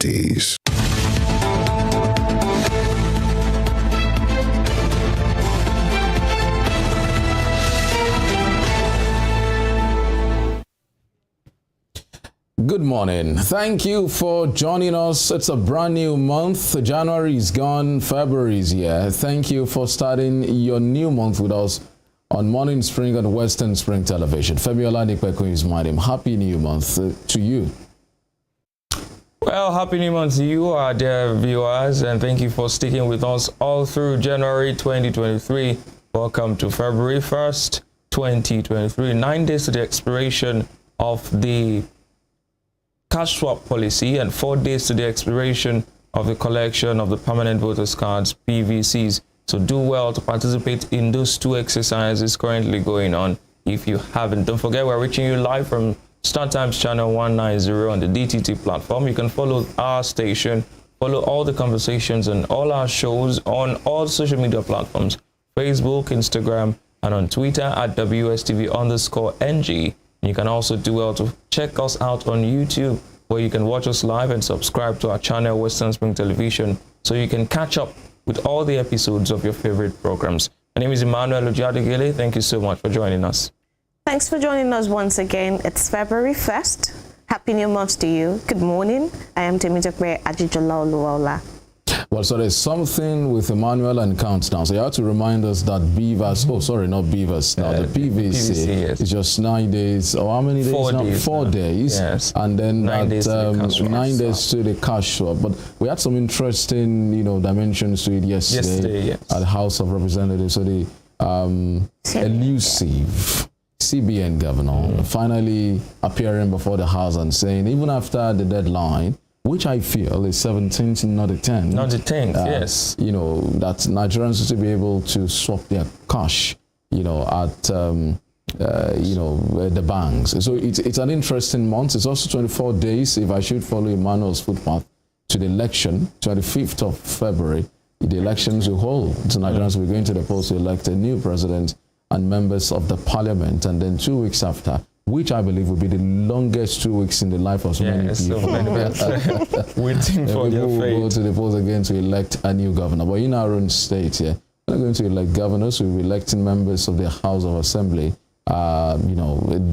Properties. Good morning. Thank you for joining us. It's a brand new month. January is gone, February is here. Thank you for starting your new month with us on Morning Spring on Western Spring Television. Femi Olanipeku is my name. Happy new month to you. Well, happy new month to you, our dear viewers, and thank you for sticking with us all through January 2023. Welcome to February 1st, 2023. 9 days to the expiration of the cash swap policy and 4 days to the expiration of the collection of the permanent voters cards, PVCs. So do well to participate in those two exercises currently going on. If you haven't, don't forget we're reaching you live from StarTimes channel 190 on the DTT platform. You can follow our station, follow all the conversations and all our shows on all social media platforms, Facebook, Instagram, and on Twitter at WSTV_NG. You can also do well to check us out on YouTube, where you can watch us live and subscribe to our channel, Western Spring Television, so you can catch up with all the episodes of your favorite programs. My name is Emmanuel Ojadegele. Thank you so much for joining us. Thanks for joining us once again. It's February 1st. Happy new month to you. Good morning. I am Temitope Ajijola Oluwaola. Well, so there's something with Emmanuel and countdown. So you have to remind us that beavers, not beavers, now the PVC yes. is just 9 days, or how many days 4 now? days 4 now. days. Yes. And then 9 days to the cash swap. 9 days to the cash swap. But we had some interesting, dimensions to it yesterday yes. at the House of Representatives. So the elusive CBN governor finally appearing before the House and saying, even after the deadline, which I feel is 17th, not the 10th. Not the 10th, yes. That Nigerians should be able to swap their cash, at, the banks. So it's an interesting month. It's also 24 days, if I should follow Emmanuel's footpath, to the election, 25th of February. The elections will hold. So Nigerians will be going to the polls to elect a new president and members of the parliament, and then 2 weeks after, which I believe will be the longest 2 weeks in the life of so many people. So many waiting for their will fate. go to the polls again to elect a new governor. But in our own state here, we're not going to elect governors. We'll be electing members of the House of Assembly. That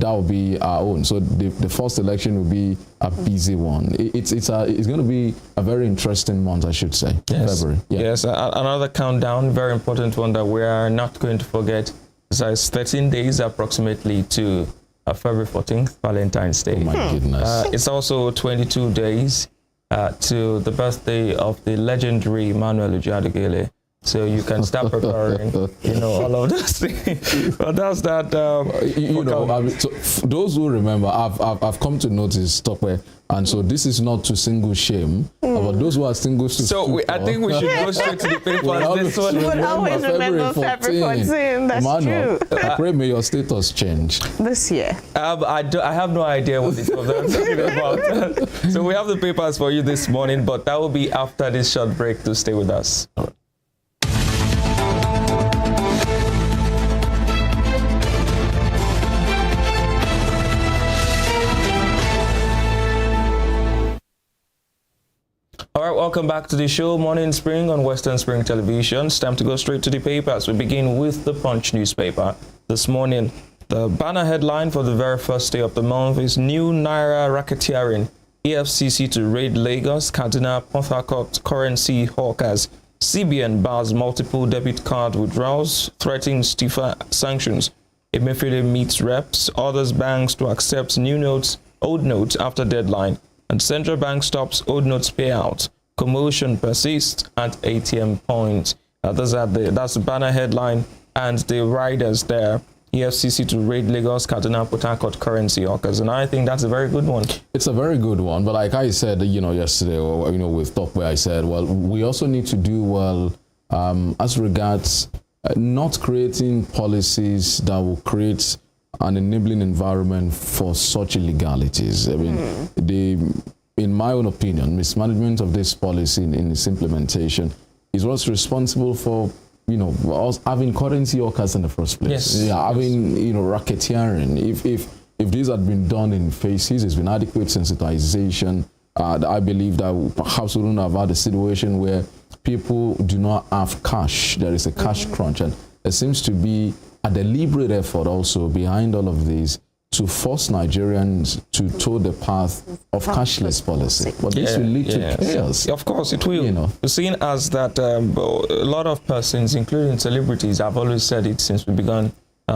will be our own. So the first election will be a busy one. It's going to be a very interesting month, I should say. Yes. February. Yeah. Yes, another countdown, very important one that we are not going to forget. So it's 13 days approximately to February 14th, Valentine's Day. Oh my goodness. It's also 22 days to the birthday of the legendary Emmanuel Ojadegele. So you can start preparing, all of those things. But that's that. So those who remember, I've come to notice, Tokwe, and so this is not to single shame, but those who are single to I think we should go straight to the papers. This one. You would always remember February 14. That's Emmanuel, true. I pray may your status change. This year. I have no idea what it was I'm talking about. So we have the papers for you this morning, but that will be after this short break. To stay with us. All right, welcome back to the show, Morning Spring on Western Spring Television. It's time to go straight to the papers. We begin with the Punch newspaper. This morning, the banner headline for the very first day of the month is New Naira Racketeering. EFCC to raid Lagos, Kaduna, Port Harcourt currency hawkers. CBN bars multiple debit card withdrawals, threatening stiffer sanctions. Emefiele meets reps, orders banks to accept new notes, old notes after deadline. And central bank stops old notes payout. Commotion persists at ATM points. That's the banner headline and the riders there. EFCC to raid Lagos, Kaduna, Port Harcourt currency hawkers, and I think that's a very good one. It's a very good one, but like I said, yesterday, or with Top, where I said, well, we also need to do well as regards not creating policies that will create an enabling environment for such illegalities. I mean, in my own opinion, mismanagement of this policy in its implementation is what's responsible for, us having currency hawkers in the first place. Yes. Yeah, having, racketeering. If this had been done in phases, it's been adequate sensitization, I believe that perhaps we don't have had a situation where people do not have cash. There is a cash crunch, and there seems to be a deliberate effort also behind all of this to force Nigerians to toe the path of cashless policy. But this will lead to chaos. Of course, it will. You know. Seeing as that a lot of persons, including celebrities, have always said it since we began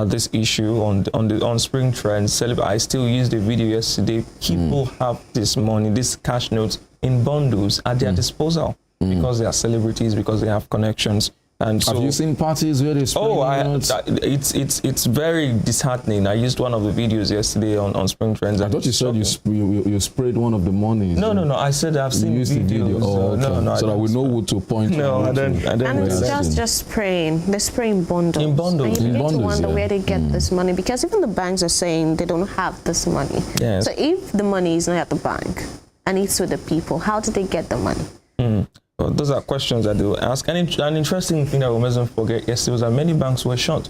this issue on Spring Trends. I still used the video yesterday. People have this money, these cash notes in bundles at their disposal because they are celebrities, because they have connections. And so, have you seen parties where they spray notes? It's very disheartening. I used one of the videos yesterday on Spring Trends. I thought you said you sprayed one of the monies. No. I said I've seen videos. Video. Oh, okay. No, so that we know who to point. No, I don't. And it's just spraying. They're spraying bundles. In bundles. And you In begin to bundles, wonder yeah. where they get this money, because even the banks are saying they don't have this money. Yes. So if the money is not at the bank and it's with the people, how do they get the money? Well, those are questions that they will ask. And an interesting thing that we mustn't forget yesterday was that many banks were shut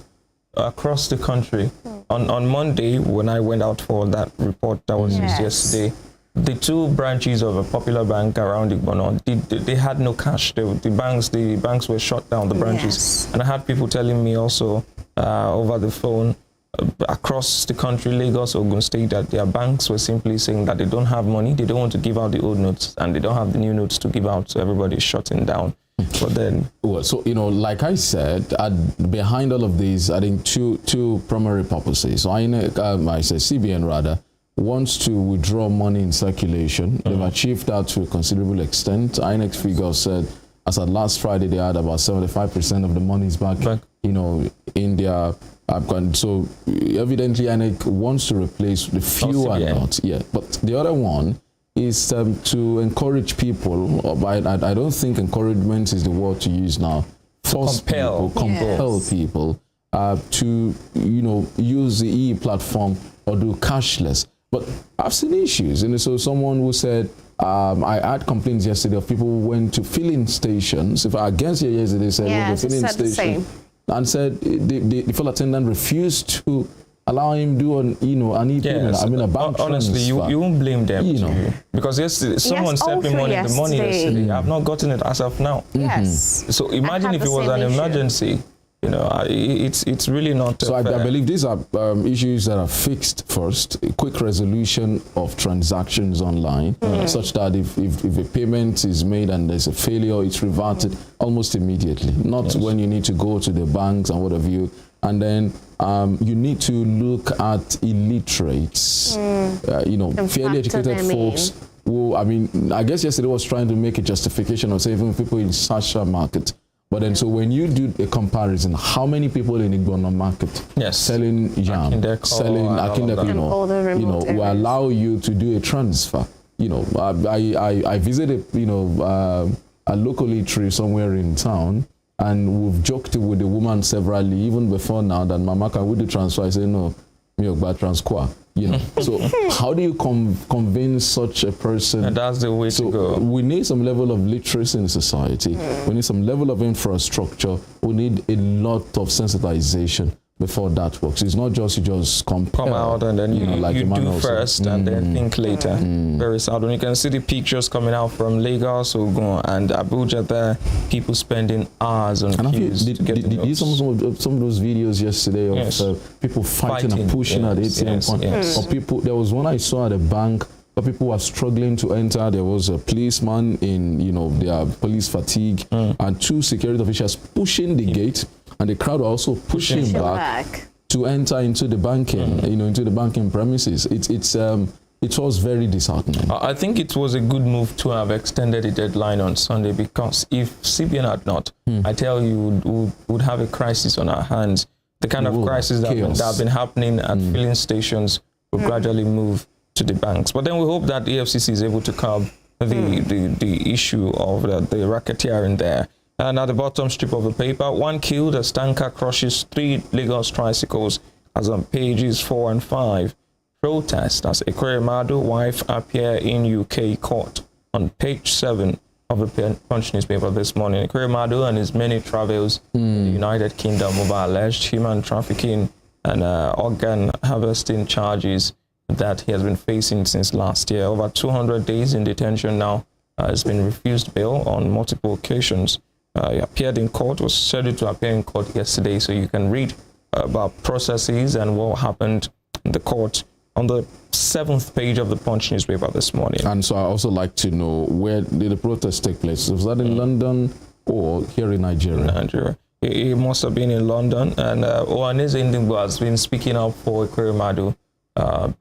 across the country. On Monday, when I went out for that report that was used yesterday, the two branches of a popular bank around Igbono, they had no cash. The banks were shut down, the branches. Yes. And I had people telling me also over the phone, across the country, Lagos, Ogun State, that their banks were simply saying that they don't have money, they don't want to give out the old notes, and they don't have the new notes to give out, so everybody's shutting down. But then, well, so like I said, behind all of these, I think two primary purposes. So I say CBN rather wants to withdraw money in circulation. They've achieved that to a considerable extent. INEC figures said as at last Friday they had about 75% of the monies back. In their so evidently INEC wants to replace the few and not. Yeah, but the other one is to encourage people. I don't think encouragement is the word to use now. Force compel people to use the e-platform or do cashless. But I've seen issues, and so someone who said I had complaints yesterday of people who went to filling stations. If I against you yesterday, said yeah, the filling station and said the full attendant refused to allow him do an e-payment. I mean a bank honestly, transfer. you won't blame them, because yesterday someone sent me money in the money yesterday. I've not gotten it as of now. Yes. So imagine if it was an emergency. It's really not. So I believe these are issues that are fixed first. A quick resolution of transactions online, such that if a payment is made and there's a failure, it's reverted almost immediately. Not when you need to go to the banks and what have you. And then you need to look at illiterates, fairly educated folks. Who, I guess yesterday was trying to make a justification of saving people in such a market. But then, so when you do a comparison, how many people in Igbono market selling jam, selling Akindeko, will allow you to do a transfer? I visited, a local eatery somewhere in town, and we've joked with the woman severally, even before now, that Mama, can we do transfer? I say, no, me about transfer. So how do you convince such a person? And that's the way to go. We need some level of literacy in society. We need some level of infrastructure. We need a lot of sensitization before that works. It's not just you just come out and then you do first and then think later. Very sad. When you can see the pictures coming out from Lagos, Ogun, and Abuja, there, people spending hours on queues to get the notes. Did you see some of those videos yesterday of people fighting and pushing at ATM point? Or people, there was one I saw at a bank where people were struggling to enter. There was a policeman in their police fatigue and two security officials pushing the gate, and the crowd were also pushing back to enter into the banking, into the banking premises. It was very disheartening. I think it was a good move to have extended the deadline on Sunday, because if CBN had not, I tell you, we would have a crisis on our hands. The kind of crisis that have been happening at filling stations will gradually move to the banks. But then we hope that the EFCC is able to curb the issue of the racketeering there. And at the bottom strip of the paper, 1 killed as tanker crushes 3 Lagos tricycles, as on pages 4 and 5. Protest as Ekweremadu wife appear in UK court, on page 7 of the Punch newspaper this morning. Ekweremadu and his many travels in the United Kingdom over alleged human trafficking and organ harvesting charges. that he has been facing since last year. Over 200 days in detention now. Has been refused bail on multiple occasions. He appeared in court, was scheduled to appear in court yesterday, so you can read about processes and what happened in the court on the 7th page of the Punch newspaper this morning. And so I also like to know, where did the protest take place? Was that in London or here in Nigeria? Nigeria. It must have been in London, and Ohanaeze Ndigbo has been speaking up for Ekweremadu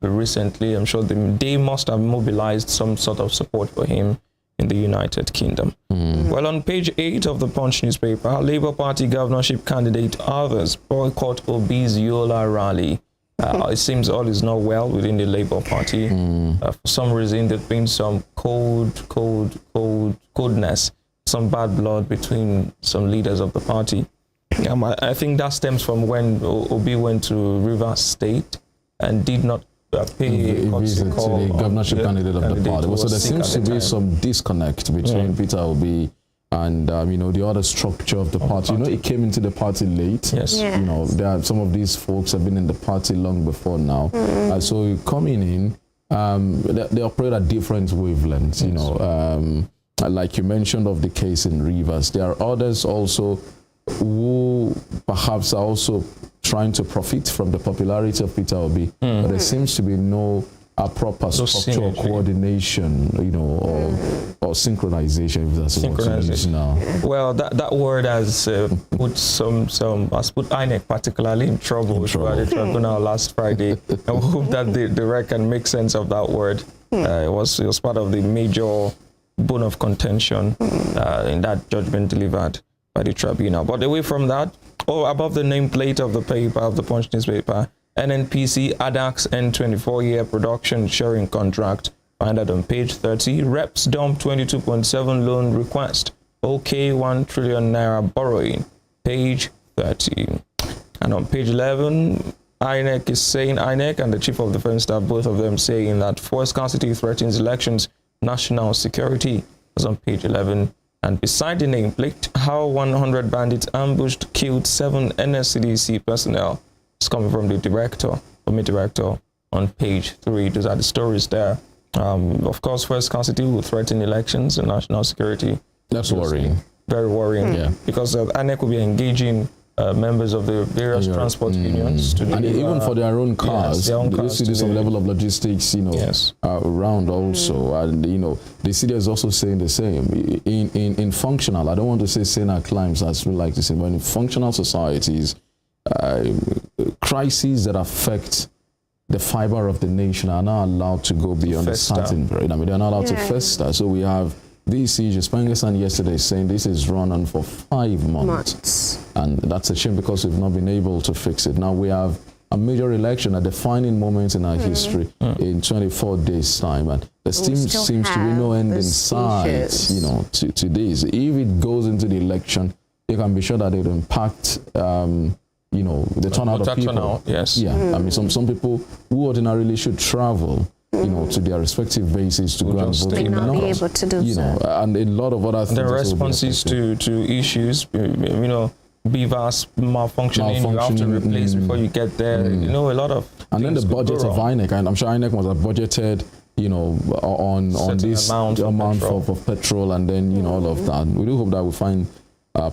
recently. I'm sure they must have mobilized some sort of support for him in the United Kingdom. Well, on page 8 of the Punch newspaper, Labour Party governorship candidate others boycott Obi's Yola rally. It seems all is not well within the Labour Party. For some reason, there's been some coldness, some bad blood between some leaders of the party. I think that stems from when Obi went to Rivers State and did not pay a visit to the governorship candidate of the party. So there seems to be some disconnect between Peter Obi and the other structure of the party. It came into the party late. Yes. There are some of these folks have been in the party long before now. So coming in, they operate at different wavelengths. Like you mentioned of the case in Rivers, there are others also who perhaps are also trying to profit from the popularity of Peter Obi, but there seems to be no proper structural coordination, or synchronization, if that's what it is now. Well, that word has put has put INEC particularly in trouble with the tribunal last Friday. I hope that the REC can make sense of that word. It was part of the major bone of contention in that judgment delivered by the tribunal. But away from that, above the nameplate of the paper, of the Punch newspaper, NNPC ADAX N24-year production sharing contract. Find that on page 30. Reps dump 22.7 loan request. OK 1 trillion naira borrowing. Page 30. And on page 11, INEC and the Chief of Defense Staff, both of them saying that fuel scarcity threatens elections, national security. That's on page 11. And beside the nameplate, how 100 bandits ambushed, killed 7 NSCDC personnel. It's coming from the director on page 3. Those are the stories there. Of course, fuel scarcity will threaten elections and national security. That's worrying. Very worrying. Yeah. Because INEC will be engaging members of the various transport unions to and even for their own cars, they see there's some level of logistics, around also, and the city is also saying the same. In functional, I don't want to say Sena climbs, as we like to say, but in functional societies, crises that affect the fiber of the nation are not allowed to go beyond a certain period. They're not allowed to fester. So we have these sieges. Spengerson yesterday saying this is run on for 5 months. And that's a shame because we've not been able to fix it. Now we have a major election, a defining moment in our history in 24 days' time. And there seems to be no end in sight, to this. If it goes into the election, you can be sure that it will impact the turnout of people. Yeah. Some people who ordinarily should travel, to their respective bases to go and vote, may not be able to do so. And a lot of other things. The responses to issues, BVAS malfunctioning, you have to replace before you get there. A lot of. And then the budget of INEC, and I'm sure INEC must have budgeted, on this amount for petrol, and then all of that. We do hope that we find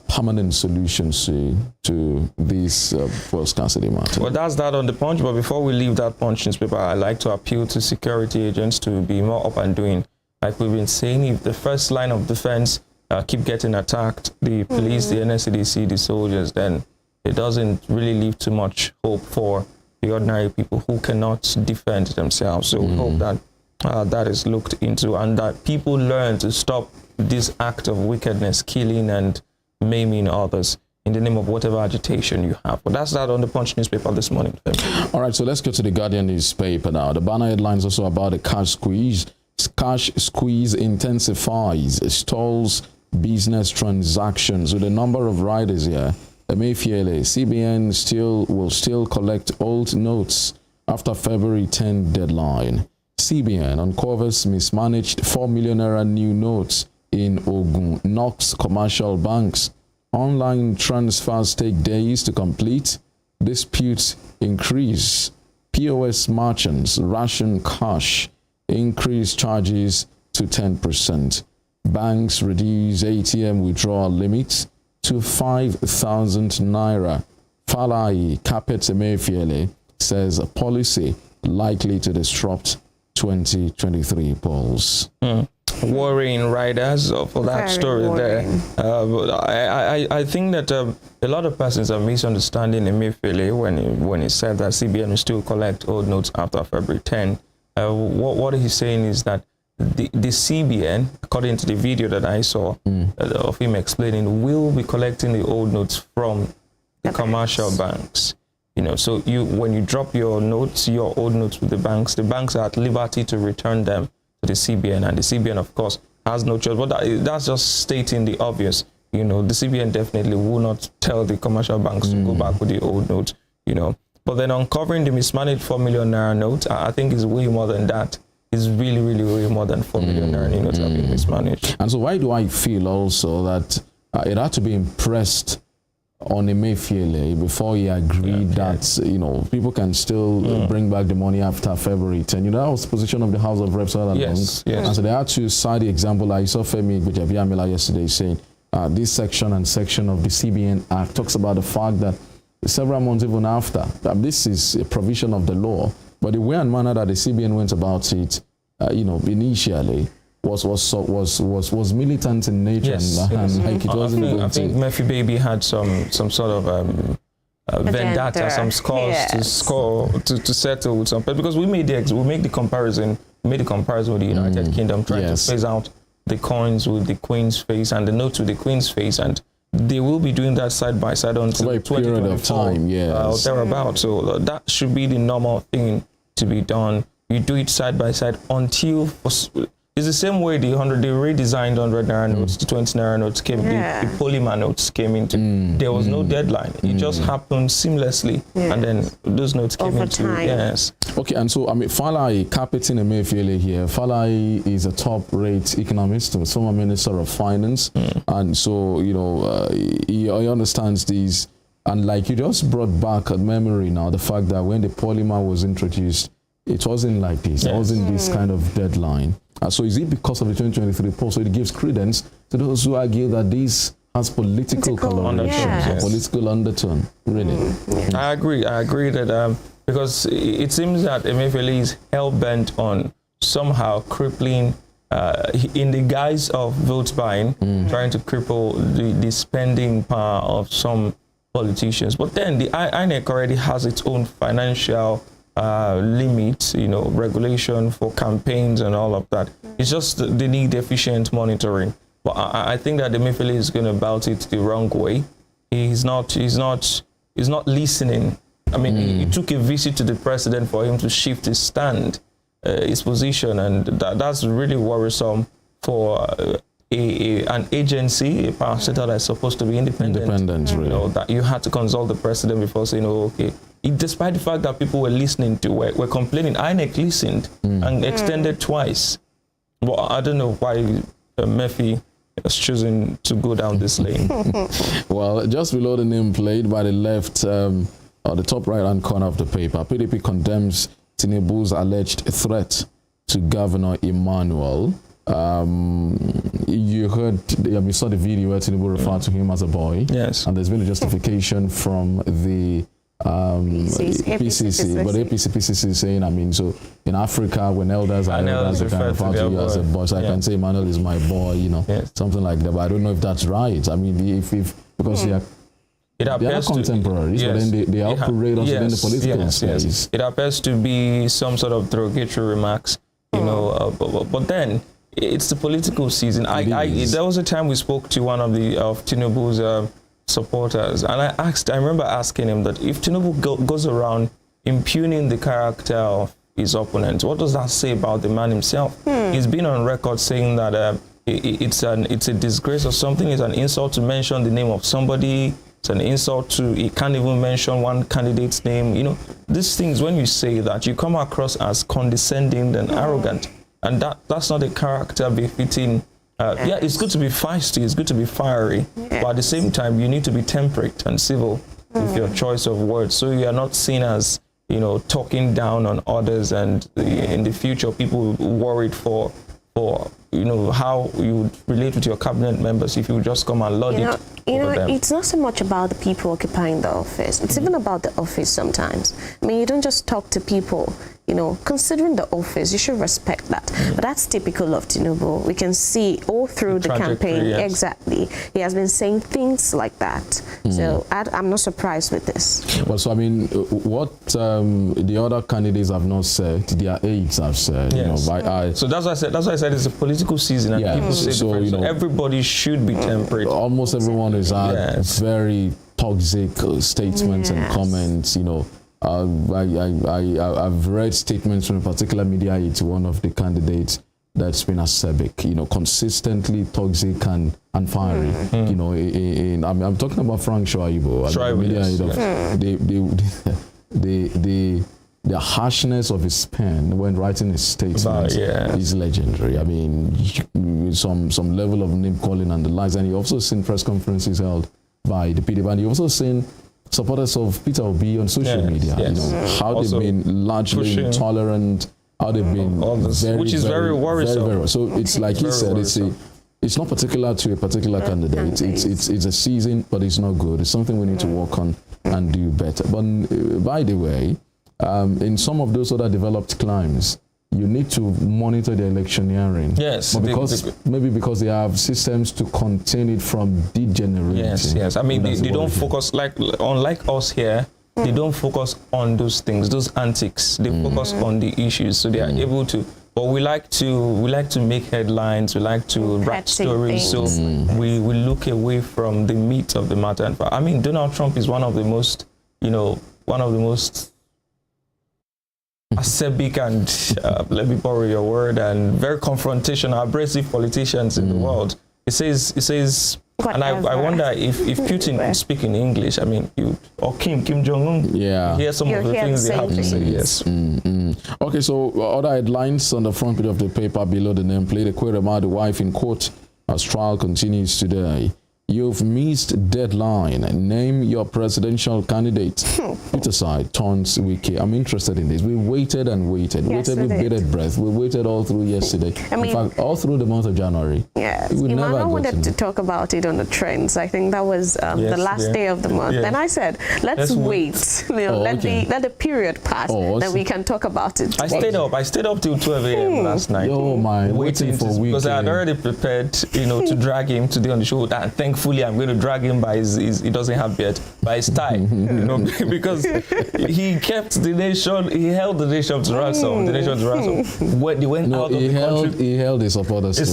permanent solutions to this fuel scarcity matter. Well, that's that on the Punch. But before we leave that Punch newspaper, I like to appeal to security agents to be more up and doing. Like we've been saying, if the first line of defense keep getting attacked, the police, the NSCDC, the soldiers, then it doesn't really leave too much hope for the ordinary people who cannot defend themselves. So we hope that that is looked into and that people learn to stop this act of wickedness, killing and maiming others in the name of whatever agitation you have. But that's that on the Punch newspaper this morning. All right, so let's go to the Guardian newspaper now. The banner headlines also about the cash squeeze. Cash squeeze intensifies, stalls business transactions. With a number of riders here, Emefiele, CBN will still collect old notes after February 10 deadline. CBN uncovers mismanaged 4 million naira new notes in Ogun, knocks commercial banks. Online transfers take days to complete. Disputes increase POS merchants ration cash, increase charges to 10%. Banks reduce ATM withdrawal limits to 5,000 naira. Falai Capet Emefiele says a policy likely to disrupt 2023 polls. Worrying riders for that Very story worrying. there. But I think that a lot of persons are misunderstanding Emefiele when he said that CBN will still collect old notes after February 10. What he's saying is that the CBN, according to the video that I saw of him explaining, will be collecting the old notes from the commercial banks. You know, so when you drop your old notes with the banks are at liberty to return them to the CBN, and the CBN, of course, has no choice. But that's just stating the obvious. You know, the CBN definitely will not tell the commercial banks to go back with the old notes. You know, but then uncovering the mismanaged 4 million naira note, I think is way more than that. It's really, really way more than 4 million naira notes have been mismanaged. And so why do I feel also that it had to be impressed on Emefiele before he agreed that, you know, people can still bring back the money after February 10. You know, that was the position of the House of Reps all along. Yes. And so they had to cite the example. I saw Femi Gbejabiamila yesterday saying this section and section of the CBN Act talks about the fact that several months even after, that this is a provision of the law, but the way and manner that the CBN went about it, you know, initially was militant in nature, and like it wasn't I think Murphy Baby had some sort of vendetta, some scores to settle with some, because we made the comparison with the United Kingdom, trying to phase out the coins with the Queen's face and the notes with the Queen's face, and they will be doing that side by side until 2024 or thereabouts. So that should be the normal thing to be done. You do it side by side until it's the same way the redesigned 100 naira notes, the 20 naira notes came, the polymer notes came into. There was no deadline. It just happened seamlessly, and then those notes came over into. time. Yes. Okay, and so I mean, Falai Capitan Emefiele here. Falai is a top-rate economist, former Minister of Finance, and so you know he understands these. And like you just brought back a memory now, the fact that when the polymer was introduced, it wasn't like this. It wasn't this kind of deadline. So is it because of the 2023 poll? So it gives credence to those who argue that this has political coloration, political undertone. Really, I agree that because it seems that Emefiele is hell-bent on somehow crippling, in the guise of vote buying, trying to cripple the spending power of some politicians. But then the INEC already has its own financial limits, you know, regulation for campaigns and all of that. It's just they need efficient monitoring. But I think that Emefiele is going about it the wrong way. He's not listening. I mean, it took a visit to the president for him to shift his stand, his position, and that's really worrisome for an agency, a parastatal that's supposed to be independent. Really. You know, that you had to consult the president before saying, oh, okay. Despite the fact that people were listening to, were complaining, INEC listened and extended twice. Well, I don't know why Murphy is choosing to go down this lane. Well, just below the nameplate by the left, or the top right-hand corner of the paper, PDP condemns Tinubu's alleged threat to Governor Emmanuel. You saw the video where Tinubu referred to him as a boy. Yes. And there's been a justification from the PCC, but APC-PCC is saying, I mean, so in Africa, when elders are elders, they can refer to you as a boy. So I can say Emmanuel is my boy, you know, something like that. But I don't know if that's right. I mean, because they are contemporaries, but then they operate also in the political space. It appears to be some sort of derogatory remarks, you know, but then it's the political season. There was a time we spoke to one of Tinubu's supporters, and I remember asking him that if Tinubu goes around impugning the character of his opponents, what does that say about the man himself? He's been on record saying that it's a disgrace or something. It's an insult to mention the name of somebody. It's an insult he can't even mention one candidate's name. You know, these things, when you say that, you come across as condescending and arrogant, and that's not a character befitting. It's good to be feisty, it's good to be fiery, but at the same time, you need to be temperate and civil with your choice of words, so you are not seen as talking down on others, and in the future, people worried for how you would relate with your cabinet members if you just come and lord it over them. It's not so much about the people occupying the office. It's even about the office sometimes. I mean, you don't just talk to people. Considering the office, you should respect that. But that's typical of Tinubu. We can see all through the campaign. Yes. Exactly. He has been saying things like that. So I'm not surprised with this. Well, so I mean, what the other candidates have not said, their aides have said. Yes. So that's why I said it's a political season, and people say so everybody should be temperate. Almost everyone has had very toxic statements and comments. I've read statements from a particular media aide to one of the candidates that's been acerbic, consistently toxic and fiery. I'm talking about Frank Shaibu, media aide. The harshness of his pen when writing his statements is legendary. I mean, some level of name calling and the likes, and you also seen press conferences held by the PDP, and you also seen supporters of Peter Obi on social media. How also they've been largely intolerant, how they've been which is very worrisome. Very. So it's like he said, it's not particular to a particular candidate. It's a season, but it's not good. It's something we need to work on and do better. But by the way, in some of those other developed climes, you need to monitor the electioneering. Yes. But because they have systems to contain it from degenerating. Yes. I mean, they don't focus, unlike us here, they don't focus on those things, those antics. They focus on the issues. So they are able to, but we like to make headlines, we like to write stories. So we look away from the meat of the matter. I mean, Donald Trump is one of the most acerbic and let me borrow your word, and very confrontational, abrasive politicians in the world. It says, and I wonder if Putin could speak in English. I mean, or Kim Jong-un. Hear some of the things they have to say. Yes. Okay, so other headlines on the front page of the paper below the nameplate: Ekweremadu wife in court as trial continues today. You've missed deadline. Name your presidential candidate. Peter side turns Wike. I'm interested in this. We waited and waited. Waited with bated breath. We waited all through yesterday. In fact, all through the month of January. Yes. Emmanuel wanted to talk about it on the trends. I think that was the last day of the month. Then I said, let's wait. Let the period pass. Then we can talk about it. I stayed up till 12 a.m. last night. Waiting for Wike. Because I had already prepared, to drag him today on the show. And thankfully, I'm going to drag him by he doesn't have beard, by his tie, because he kept the nation, he held the nation to ransom. When they went out of the country, he held his supporters. They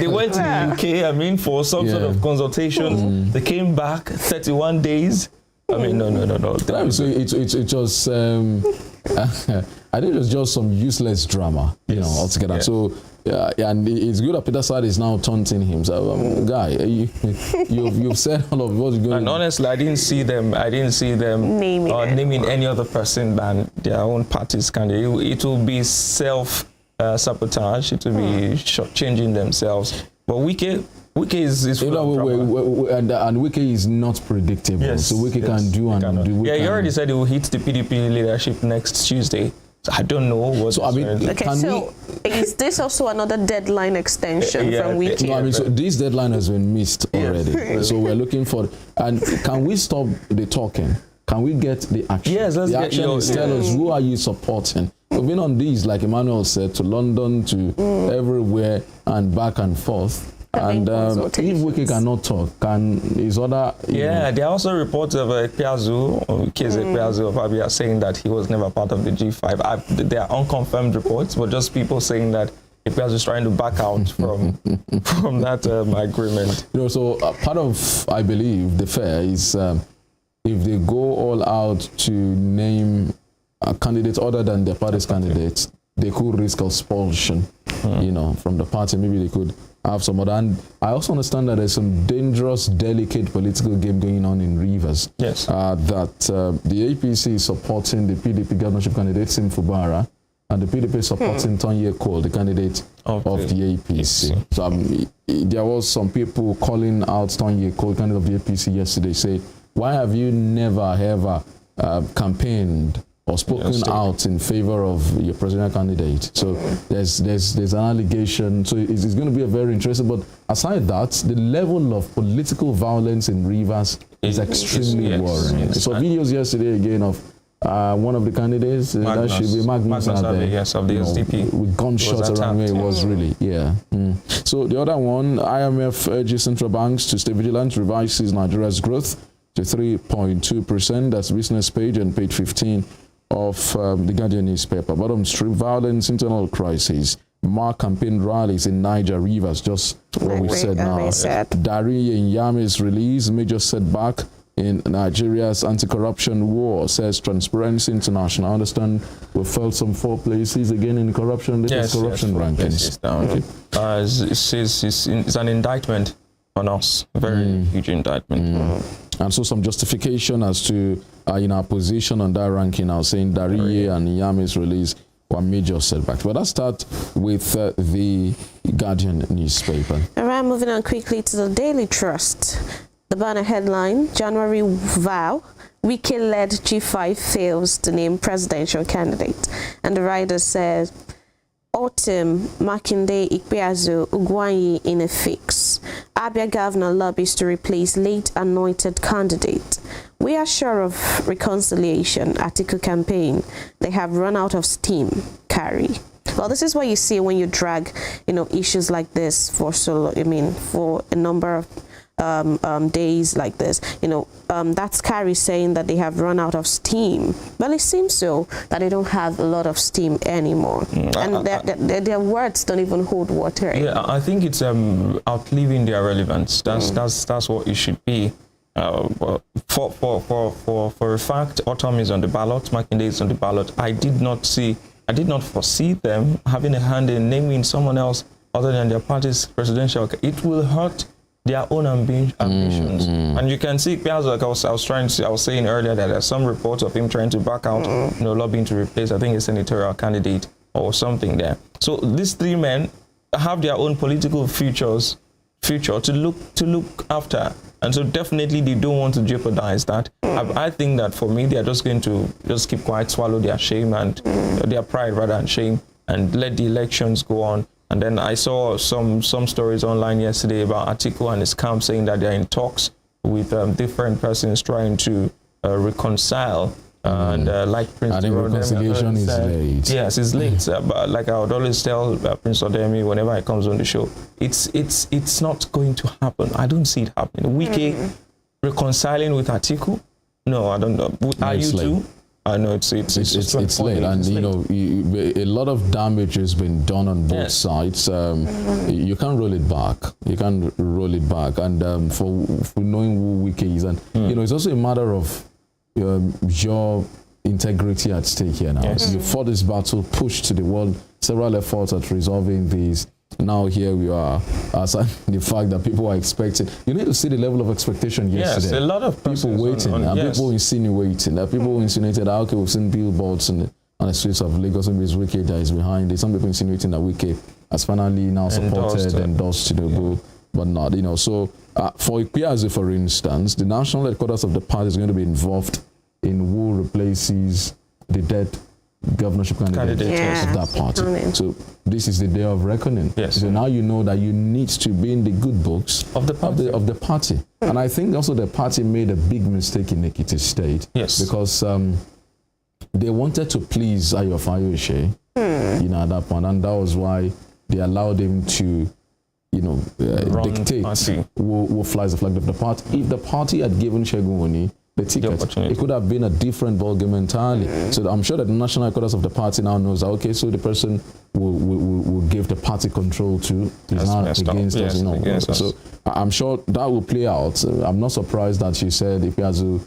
went to the UK, for some sort of consultation. They came back 31 days. I mean, no. So it was. I think it was just some useless drama, altogether. Yeah. So, and it's good that Peter Side is now taunting him. So, guy, you've said all of what's going on. And honestly, I didn't see them naming any other person than their own party's candidate. It will be self-sabotage. It will be changing themselves. But Wike is and Wike is not predictable. Yes, so Wike can do and do. He already said he will hit the PDP leadership next Tuesday. So I don't know what. So is this also another deadline extension from Wike? No, so this deadline has been missed already. So we're looking for, and can we stop the talking? Can we get the action? Yes, let's the action is tell us who are you supporting. We've been on these, like Emmanuel said, to London, to everywhere, and back and forth. And if Wike cannot talk, his other... there are also reports of Ekpeazu, of Abia, saying that he was never part of the G5. They are unconfirmed reports, but just people saying that Ekpeazu is trying to back out from that agreement. So part of, I believe, the fair is if they go all out to name a candidate other than their party's candidates, they could risk expulsion, from the party. Maybe they could have some other. And I also understand that there's some dangerous, delicate political game going on in Rivers. Yes. That the APC is supporting the PDP governorship candidate, Sim Fubara, and the PDP is supporting Tonye Cole, the candidate of the APC. So there was some people calling out Tonye Cole, candidate of the APC yesterday, say, why have you never, ever campaigned or spoken out in favor of your presidential candidate. So there's an allegation. So it's going to be a very interesting. But aside that, the level of political violence in Rivers is extremely worrying. So videos yesterday again of one of the candidates, that should be Magnus Abe, yes, of the SDP, with gunshots around where it was really, So the other one, IMF urges central banks to stay vigilant, revises Nigeria's growth to 3.2%. That's business page and page 15 of the Guardian newspaper. Bottom strip, violence, internal crisis, mark campaign rallies in Niger, Rivers, just what we said now. Dari Nyame's release, major setback in Nigeria's anti-corruption war, says Transparency International. I understand we felt some 4 places again in corruption rankings. It's an indictment on us, a very huge indictment. And so some justification as to in our position on that ranking now, saying Dariye and Nyame's release were major setbacks. But let's start with the Guardian newspaper. All right, moving on quickly to the Daily Trust. The banner headline, January vow, Wike-led G5 fails to name presidential candidate. And the writer says, Autumn, Makinde, Ikpeazu, Ugwanyi in a fix. Abia governor lobbies to replace late anointed candidate. We are sure of reconciliation, Atiku campaign. They have run out of steam, Carry. Well, this is what you see when you drag, issues like this for for a number of days like this. That's Carrie saying that they have run out of steam. Well, it seems so that they don't have a lot of steam anymore, and their words don't even hold water anymore. Yeah, I think it's outliving their relevance. That's what it should be. For a fact, Autumn is on the ballot, Makinde is on the ballot. I did not foresee them having a hand in naming someone else other than their party's presidential. It will hurt their own ambitions. And you can see, like I was saying earlier, that there's some reports of him trying to back out, lobbying to replace, I think, a senatorial candidate or something there. So these 3 men have their own political future to look after. And so definitely they don't want to jeopardize that. I think that for me, they're just going to just keep quiet, swallow their shame and their pride rather than shame, and let the elections go on. And then I saw some stories online yesterday about Atiku and his camp saying that they're in talks with different persons trying to reconcile. And like Prince I think reconciliation is late. Yes, it's late. But like I would always tell Prince Odemi whenever he comes on the show, it's not going to happen. I don't see it happening. Wike reconciling with Atiku? No, I don't know. Are you too? I know it's late, and a lot of damage has been done on both sides. You can't roll it back. And for knowing who Wike is, and it's also a matter of your integrity at stake here now. Yes. You fought this battle, pushed to the wall, several efforts at resolving these. Now here we are, the fact that people are expecting. You need to see the level of expectation yesterday. Yes, a lot of people waiting, people insinuating. People who insinuated, okay, we've seen billboards on the streets of Lagos, maybe it's Wike that is behind it. Some people insinuating that Wike has finally now supported, endorsed Tinubu, but not, So for Ikpeazu, for instance, the national headquarters of the party is going to be involved in who replaces the dead governorship candidate of that party. So this is the day of reckoning. Yes. So now you know that you need to be in the good books of the party. And I think also the party made a big mistake in Ekiti State. Yes. Because they wanted to please Ayo Fayose, at that point, and that was why they allowed him to, dictate who flies the flag of the party. If the party had given Segun Oni the ticket, it could have been a different ballgame entirely. So I'm sure that the national headquarters of the party now knows that, okay, so the person will give the party control to is not against us. So I'm sure that will play out. I'm not surprised that you said Ikpeazu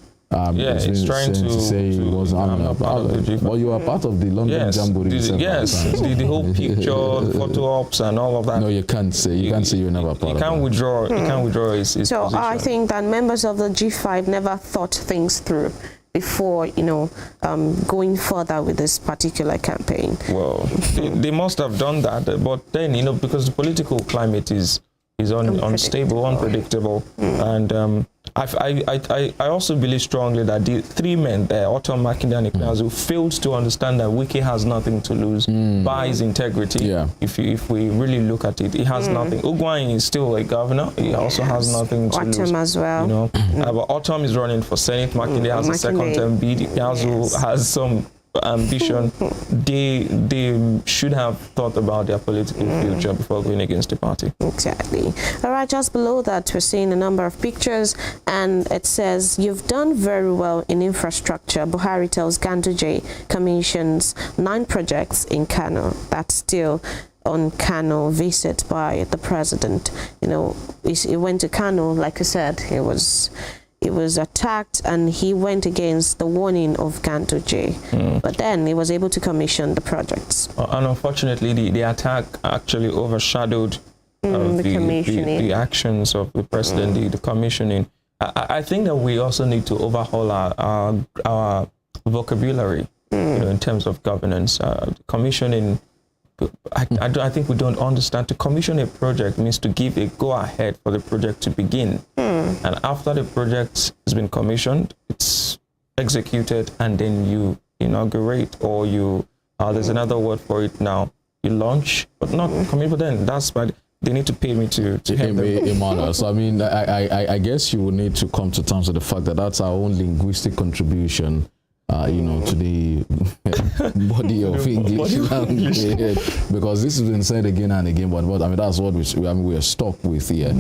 he's trying to say he was but you are part of the London Jamboree. The whole picture, photo ops and all of that. No, you can't say you're never part of it. He can't withdraw his So position. I think that members of the G5 never thought things through before, going further with this particular campaign. Well, they must have done that, but then, because the political climate is is unstable, unpredictable, and I also believe strongly that the three men there, Otto, Makinde, and Ikpeazu, failed to understand that Wike has nothing to lose by his integrity. Yeah. If we really look at it, he has nothing. Ugwuanyi is still a governor. He also has nothing to lose. Autumn as well. You know, but Autumn is running for Senate. Makinde has a second term bid. Ikpeazu has some ambition. They should have thought about their political future before going against the party. Exactly. All right, just below that, we're seeing a number of pictures, and it says, "You've done very well in infrastructure." Buhari tells Ganduje commissions 9 projects in Kano. That's still on Kano visit by the president. You know, he went to Kano, like I said, he was attacked, and he went against the warning of Ganduje. But then he was able to commission the projects. And unfortunately, the attack actually overshadowed the actions of the president, the commissioning. I think that we also need to overhaul our vocabulary, you know, in terms of governance. Commissioning, I think we don't understand. To commission a project means to give a go-ahead for the project to begin. And after the project has been commissioned, it's executed, and then you inaugurate, or you, there's another word for it now, you launch, but not commission. But then that's why they need to pay me to help them. So I mean, I guess you will need to come to terms with the fact that that's our own linguistic contribution, you know, to the body of English language, because this has been said again and again. But I mean, that's what we are stuck with here.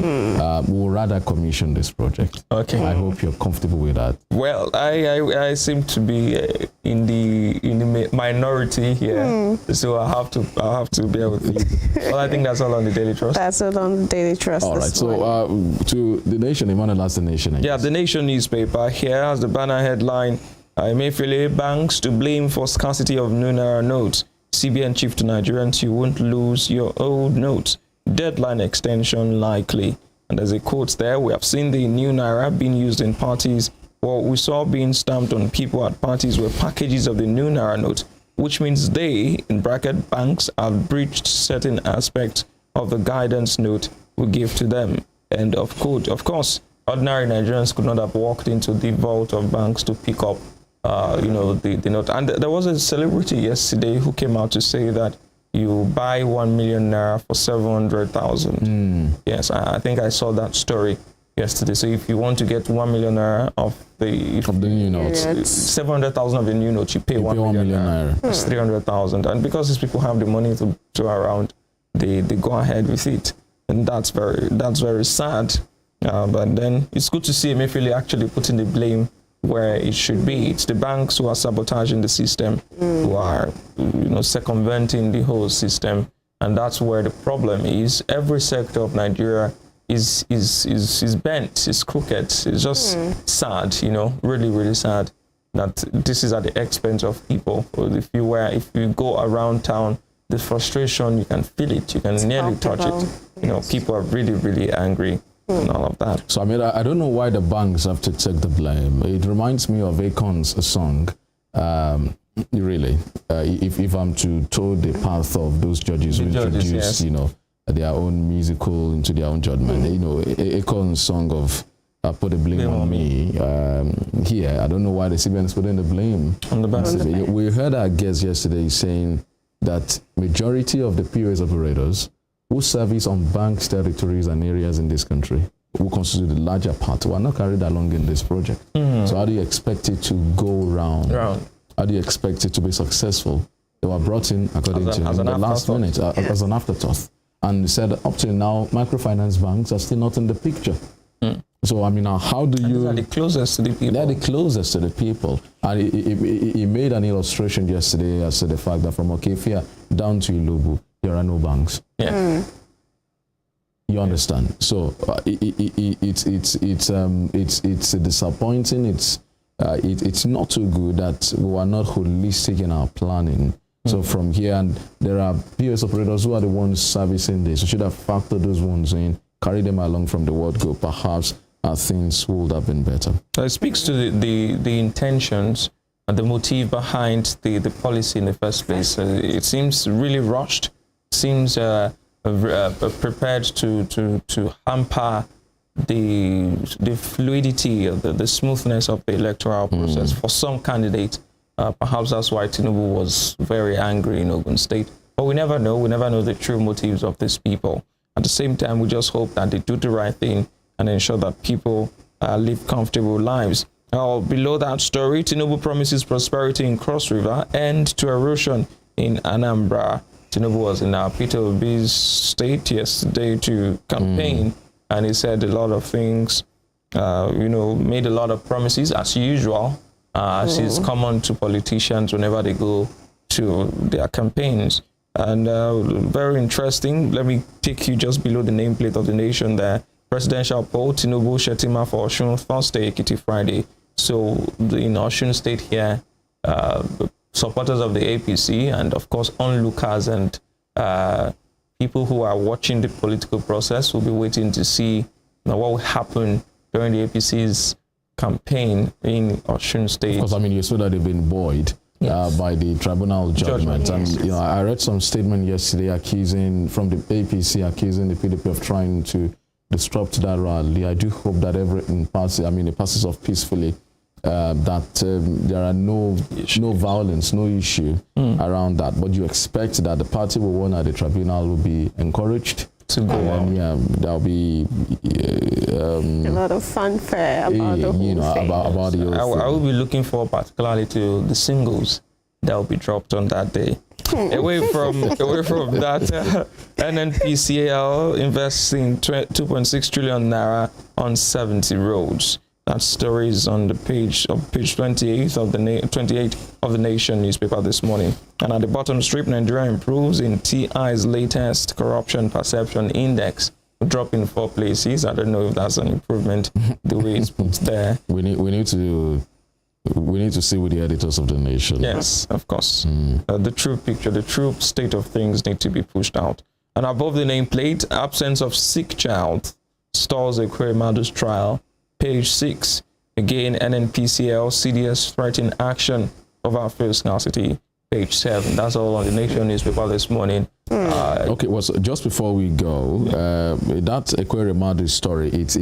We'll rather commission this project. Okay. I hope you're comfortable with that. Well, I seem to be in the minority here, so I have to bear with you. Well, I think that's all on the Daily Trust. That's it on the Daily Trust. All right. So to the Nation, Emmanuel, that's the Nation. Yeah, the Nation newspaper here has the banner headline: Emefiele banks to blame for scarcity of new Naira notes. CBN chief to Nigerians: you won't lose your old notes. Deadline extension likely. And there's a quote there: we have seen the new Naira being used in parties. What we saw being stamped on people at parties were packages of the new Naira note, which means they, in bracket banks, have breached certain aspects of the guidance note we give to them. End of quote. Of course, ordinary Nigerians could not have walked into the vault of banks to pick up the note. And there was a celebrity yesterday who came out to say that you buy 1 million Naira for 700,000. Yes, I think I saw that story yesterday. So if you want to get 1 million Naira of the new notes, 700,000 of the new notes, you pay 1 million Naira. That's 300,000. And because these people have the money to around, they go ahead with it. And that's very sad. But then it's good to see Emefiele actually putting the blame where it should be. It's the banks who are sabotaging the system, who are circumventing the whole system, and that's where the problem is. Every sector of Nigeria is bent, is crooked. It's just sad, really, really sad that this is at the expense of people. If you go around town, the frustration, you can feel it, you can nearly touch it. People are really, really angry. And all of that. So I mean, I don't know why the banks have to take the blame. It reminds me of Akon's song. Really, if I'm to toe the path of those judges who introduced, their own musical into their own judgment. Akon's song of "Put the blame on me." Here, I don't know why the CBN is putting the blame on the banks. We heard our guest yesterday saying that majority of the POS operators who service on banks, territories, and areas in this country, who constitute the larger part, who are not carried along in this project. So how do you expect it to go round? How do you expect it to be successful? They were brought in, according to the last minute, as an afterthought. And said up till now, microfinance banks are still not in the picture. So, I mean, how do you... These are the closest to the people. They're the closest to the people. And he made an illustration yesterday as to the fact that from Okefia down to Ilobu, there are no banks. Yeah. You understand? So it's disappointing. It's not too good that we are not holistic in our planning. So from here, and there are POS operators who are the ones servicing this. We should have factored those ones in, carry them along from the word go. Perhaps things would have been better. So it speaks to the intentions and the motive behind the policy in the first place. It seems really rushed. Seems prepared to hamper the fluidity of the smoothness of the electoral process for some candidates. Perhaps that's why Tinubu was very angry in Ogun State. But we never know. We never know the true motives of these people. At the same time, we just hope that they do the right thing and ensure that people live comfortable lives. Below that story, Tinubu promises prosperity in Cross River, end to erosion in Anambra. Tinubu was in Peter Obi's state yesterday to campaign, and he said a lot of things, made a lot of promises as usual, as is common to politicians whenever they go to their campaigns. And very interesting, let me take you just below the nameplate of the nation there. Presidential poll, Tinubu, Shetima for Osun, Thursday, Ekiti, Friday. So in Osun State here, supporters of the APC and of course onlookers and people who are watching the political process will be waiting to see what will happen during the APC's campaign in Osun State. Because I mean, you saw that they've been buoyed by the tribunal judgment. Yes. And I read some statement yesterday from the APC accusing the PDP of trying to disrupt that rally. I do hope that everything passes off peacefully. That there are no violence, no issue around that. But you expect that the party will win at the tribunal will be encouraged to go on. There'll be a lot of fanfare about the whole thing. About the whole thing. I will be looking forward particularly to the singles that will be dropped on that day. away from that, NNPCL invests in 2.6 trillion naira on 70 roads. That story is on the page 28 of the Nation newspaper this morning. And at the bottom strip, Nigeria improves in TI's latest corruption perception index, dropping 4 places. I don't know if that's an improvement the way it's put there. We need to see with the editors of the Nation. Yes, of course. The true picture, the true state of things need to be pushed out. And above the nameplate, absence of sick child stalls Ekweremadu's trial. Page 6. Again, NNPCL, CDS threaten action over fuel scarcity. Page 7. That's all on the Nation newspaper this morning. Okay, well, so just before we go, that Ekweremadu story, it's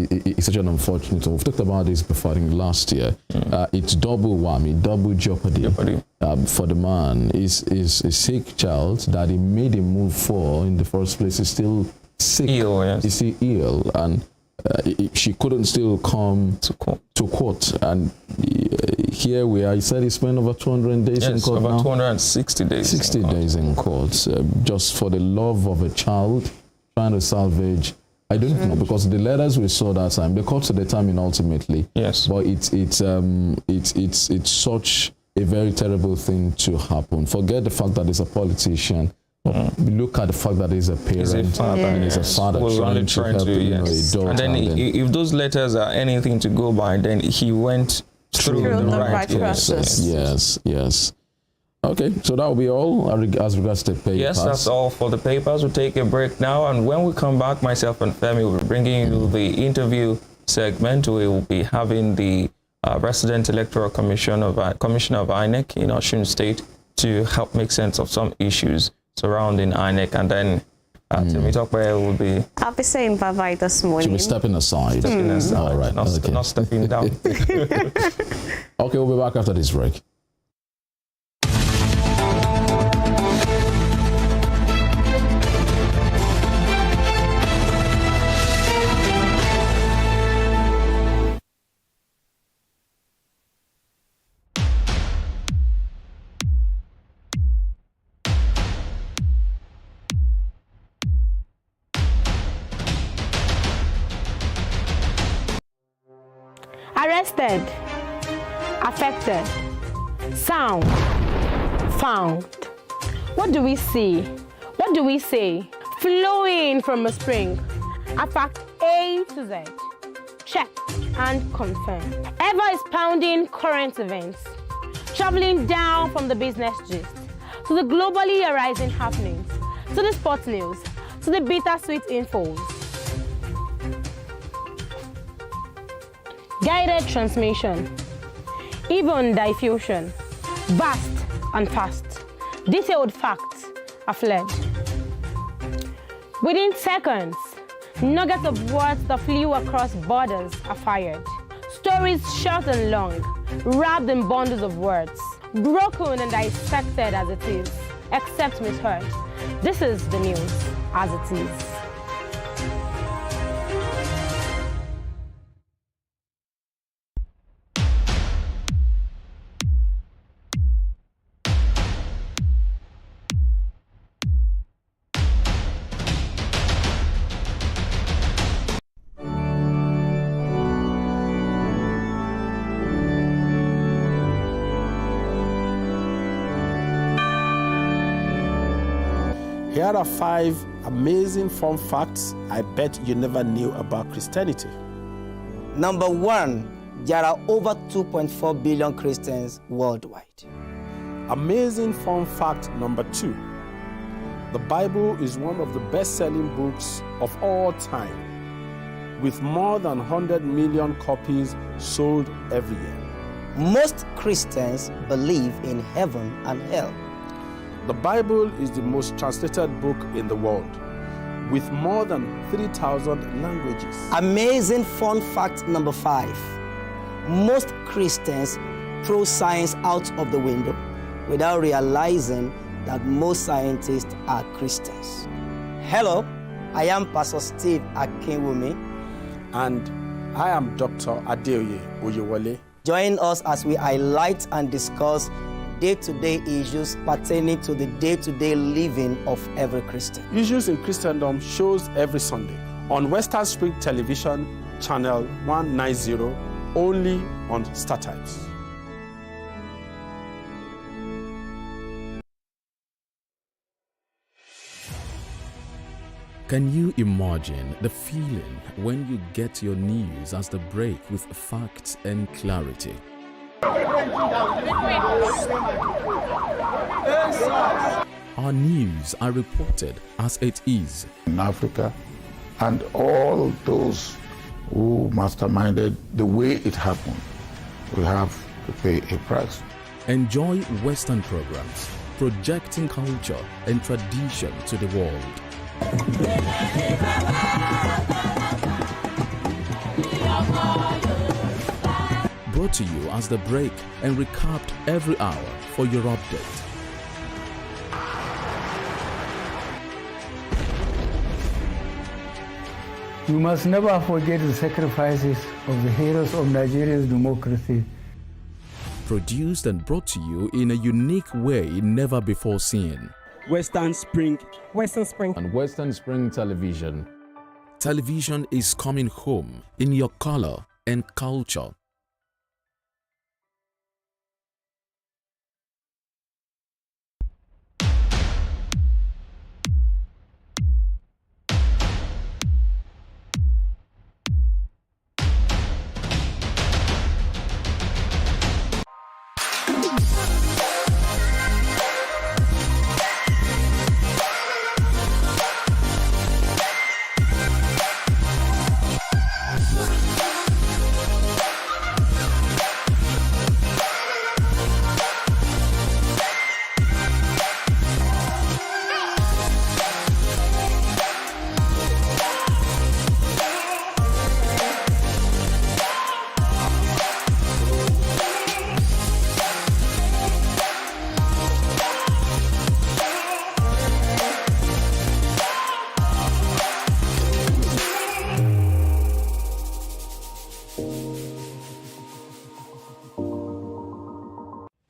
such an unfortunate one. We've talked about this before, I think last year. It's double whammy, double jeopardy. For the man. Is a sick child that he made a move for in the first place is still sick. Ill, yes. Is still ill, and she couldn't still come to court. And here we are. He said he spent over 200 days in court over now. 260 days. 60 days in court, just for the love of a child, trying to salvage. I don't know, because the letters we saw that time, the courts determined ultimately. Yes. But it's such a very terrible thing to happen. Forget the fact that he's a politician. Look at the fact that he's a parent. He's a father. And he's a father trying to help a daughter. And then if those letters are anything to go by, then he went through the right process. Yes. Okay, so that will be all as regards to the papers. Yes, that's all for the papers. We'll take a break now, and when we come back, myself and Femi will be bringing you the interview segment. We will be having the resident electoral commissioner of INEC in Osun State to help make sense of some issues surrounding INEC, and then Temitope will be... I'll be saying bye-bye this morning. She'll be stepping aside. All right. Not stepping down. Okay, we'll be back after this break. Arrested, affected, sound, found. What do we see? What do we say? Flowing from a spring. A fact A to Z. Check and confirm. Ever expounding current events. Traveling down from the business gist to the globally arising happenings, to the sports news, to the bittersweet infos. Guided transmission, even diffusion, vast and fast, detailed facts are fled. Within seconds, nuggets of words that flew across borders are fired. Stories short and long, wrapped in bundles of words, broken and dissected as it is, except misheard. This is the news as it is. Here are 5 amazing fun facts I bet you never knew about Christianity. Number 1, there are over 2.4 billion Christians worldwide. Amazing fun fact number 2. The Bible is one of the best-selling books of all time, with more than 100 million copies sold every year. Most Christians believe in heaven and hell. The Bible is the most translated book in the world, with more than 3,000 languages. Amazing fun fact number 5. Most Christians throw science out of the window without realizing that most scientists are Christians. Hello, I am Pastor Steve Akinwumi. And I am Dr. Adeoye Oyewole. Join us as we highlight and discuss day-to-day issues pertaining to the day-to-day living of every Christian. Issues in Christendom shows every Sunday on Western Spring Television, channel 190, only on StarTimes. Can you imagine the feeling when you get your news as the break with facts and clarity? Our news are reported as it is. In Africa, and all those who masterminded the way it happened, we have to pay a price. Enjoy Western programs, projecting culture and tradition to the world. Brought to you as the break and recapped every hour for your update. We must never forget the sacrifices of the heroes of Nigeria's democracy. Produced and brought to you in a unique way never before seen. Western Spring. Western Spring. And Western Spring Television. Television is coming home in your color and culture.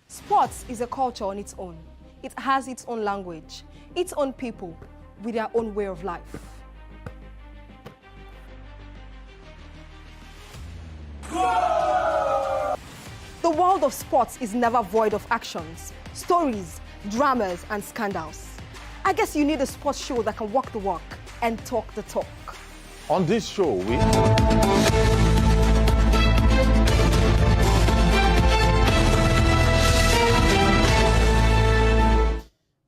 Sports is a culture on its own. It has its own language, its own people, with their own way of life. The world of sports is never void of actions, stories, dramas, and scandals. I guess you need a sports show that can walk the walk and talk the talk. On this show, we...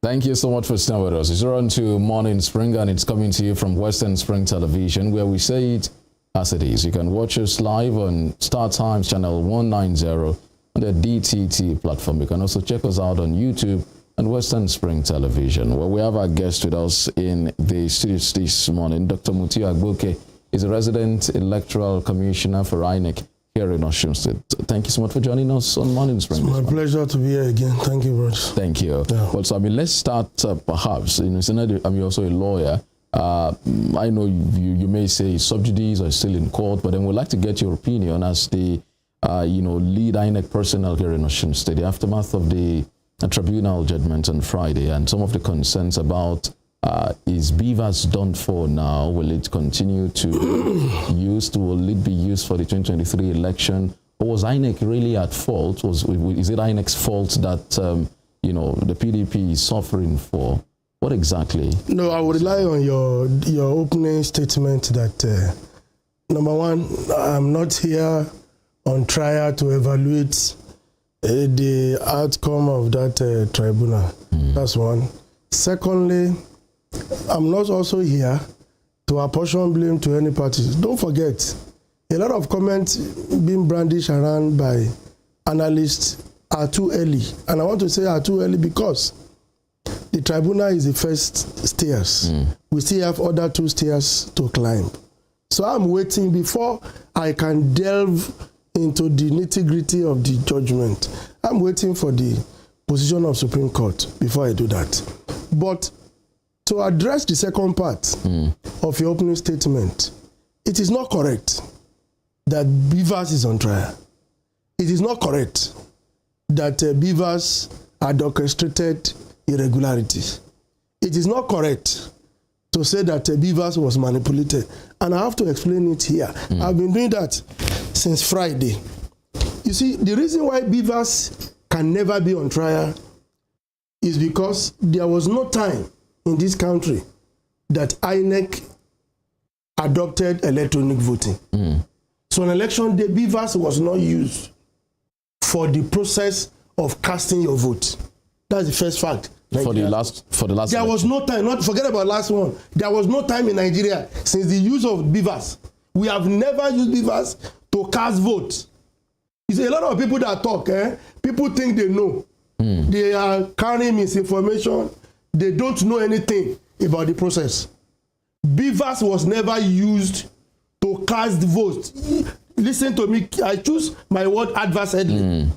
Thank you so much for staying with us. It's on to Morning Spring, and it's coming to you from Western Spring Television, where we say it as it is. You can watch us live on StarTimes channel 190 on the DTT platform. You can also check us out on YouTube and Western Spring Television. Well, we have our guest with us in the studio this morning. Dr. Mutiu Agboke is a resident electoral commissioner for INEC here in Osun State. Thank you so much for joining us on Morning Spring. It's my pleasure to be here again. Thank you, Raj. Thank you. Yeah. Well, so let's start perhaps. I'm also a lawyer. I know you may say sub judice are still in court, but then we'd like to get your opinion as the lead INEC personnel here in Osun State, the aftermath of the tribunal judgment on Friday, and some of the concerns about is BVAS done for now? Will it continue to be used? Will it be used for the 2023 election? Or was INEC really at fault? Is it INEC's fault that the PDP is suffering for? What exactly? No, I would rely on your opening statement that number one, I'm not here on trial to evaluate the outcome of that tribunal. That's one. Secondly, I'm not also here to apportion blame to any parties. Don't forget, a lot of comments being brandished around by analysts are too early. And I want to say are too early because the tribunal is the first stairs. We still have other 2 stairs to climb. So I'm waiting before I can delve into the nitty-gritty of the judgment. I'm waiting for the position of Supreme Court before I do that. But to address the second part of your opening statement, it is not correct that BVAS is on trial. It is not correct that BVAS had orchestrated irregularities. It is not correct to say that BVAS was manipulated. And I have to explain it here. I've been doing that since Friday. You see, the reason why BVAS can never be on trial is because there was no time in this country that INEC adopted electronic voting. So on election day, BVAS was not used for the process of casting your vote. That's the first fact. For the last there election. was no time, not forget about last one. There was no time in Nigeria since the use of BVAS. We have never used BVAS to cast votes. It's a lot of people that talk, people think they know. They are carrying misinformation. They don't know anything about the process. BVAS was never used to cast votes. Listen to me, I choose my word adversely.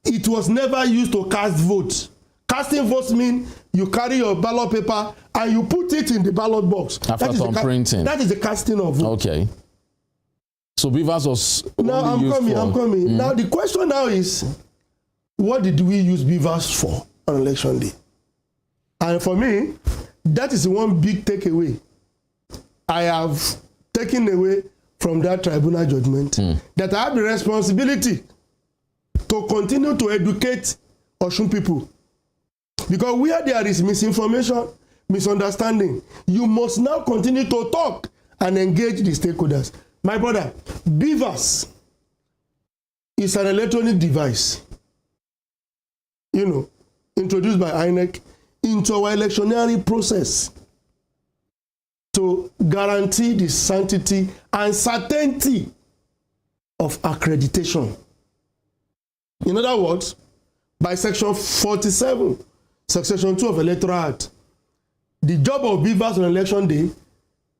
It was never used to cast votes. Casting votes mean you carry your ballot paper and you put it in the ballot box. After printing. That is the casting of votes. Okay. So BVAS was now I'm coming. Now the question now is, what did we use BVAS for on election day? And for me, that is one big takeaway I have taken away from that tribunal judgment, that I have the responsibility to continue to educate Osun people. Because where there is misinformation, misunderstanding, you must now continue to talk and engage the stakeholders. My brother, BVAS is an electronic device, introduced by INEC into our electioneering process to guarantee the sanctity and certainty of accreditation. In other words, by Section 47, Section 2 of Electoral Act, the job of BVAS on election day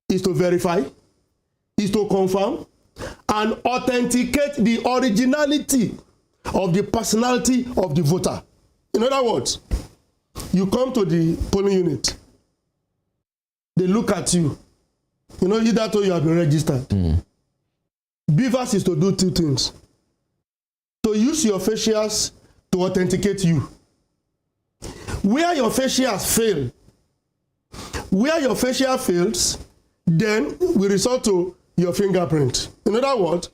is to verify, is to confirm, and authenticate the originality of the personality of the voter. In other words, you come to the polling unit, they look at you, either to you have been registered. BVAS is to do 2 things. To use your facials to authenticate you. Where your facials fail, where your facial fails, then we resort to your fingerprint. In other words,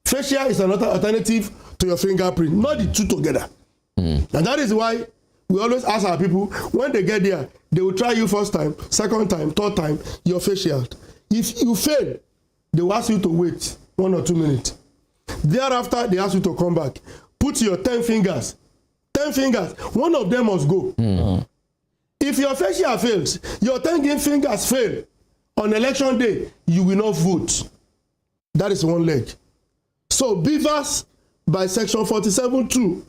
facial is another alternative to your fingerprint, not the 2 together. And that is why we always ask our people, when they get there, they will try you first time, second time, third time, your facial. If you fail, they will ask you to wait 1 or 2 minutes. Thereafter, they ask you to come back. Put your 10 fingers. 10 fingers. One of them must go. If your facial fails, your 10 fingers fail, on election day, you will not vote. That is one leg. So BVAS, by Section 47(2),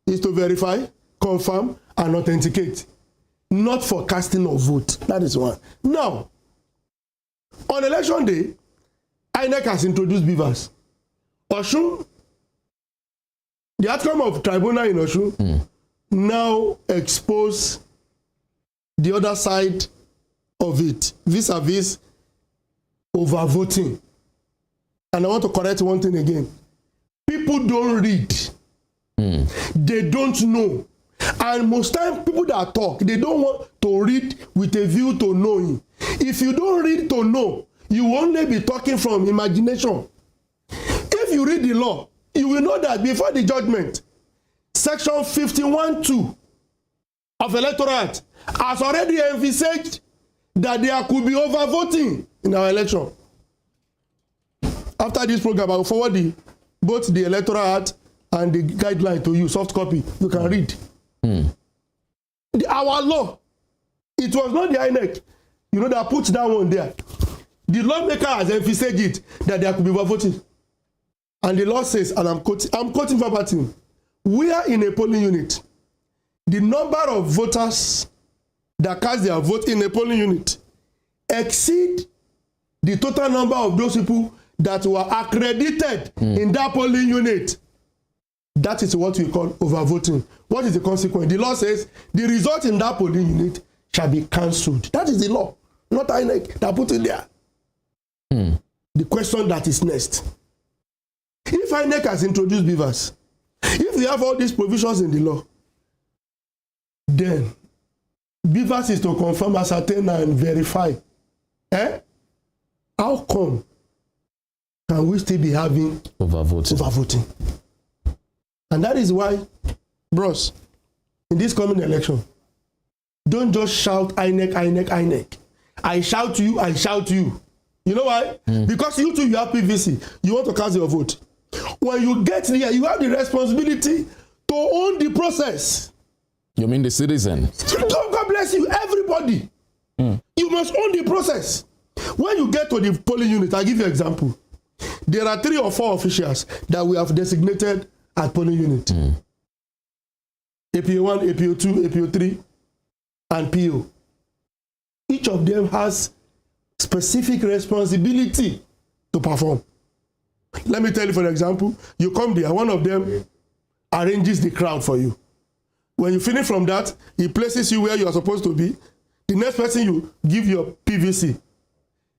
is to verify, confirm, and authenticate. Not for casting of vote. That is one. Now, on election day, INEC has introduced beavers. Osun, the outcome of tribunal in Osun now expose the other side of it, vis-a-vis overvoting. And I want to correct one thing again. People don't read. They don't know. And most time, people that talk, they don't want to read with a view to knowing. If you don't read to know, you will only be talking from imagination. If you read the law, you will know that before the judgment, section 51(2) of Electoral Act has already envisaged that there could be overvoting in our election. After this program, I will forward both the Electoral Act and the guideline to you, soft copy. You can read. Our law, it was not the INEC, that put that one there. The lawmaker has envisaged it, that there could be overvoting. And the law says, and I'm quoting verbatim, we are in a polling unit. The number of voters that cast their vote in a polling unit exceed the total number of those people that were accredited in that polling unit. That is what we call overvoting. What is the consequence? The law says the result in that polling unit shall be cancelled. That is the law, not INEC that put it there. The question that is next. If INEC has introduced beavers, if we have all these provisions in the law, then beavers is to confirm, ascertain, and verify. How come can we still be having overvoting? And that is why, bros, in this coming election, don't just shout INEC, INEC, INEC. I shout to you, I shout to you. You know why? Because you too, you have PVC. You want to cast your vote. When you get there, you have the responsibility to own the process. You mean the citizen? God bless you, everybody. You must own the process. When you get to the polling unit, I'll give you an example. There are 3 or 4 officials that we have designated at polling unit. APO 1, APO 2, APO 3, and PO. Each of them has specific responsibility to perform. Let me tell you, for example, you come there, one of them arranges the crowd for you. When you finish from that, he places you where you are supposed to be. The next person, you give your PVC.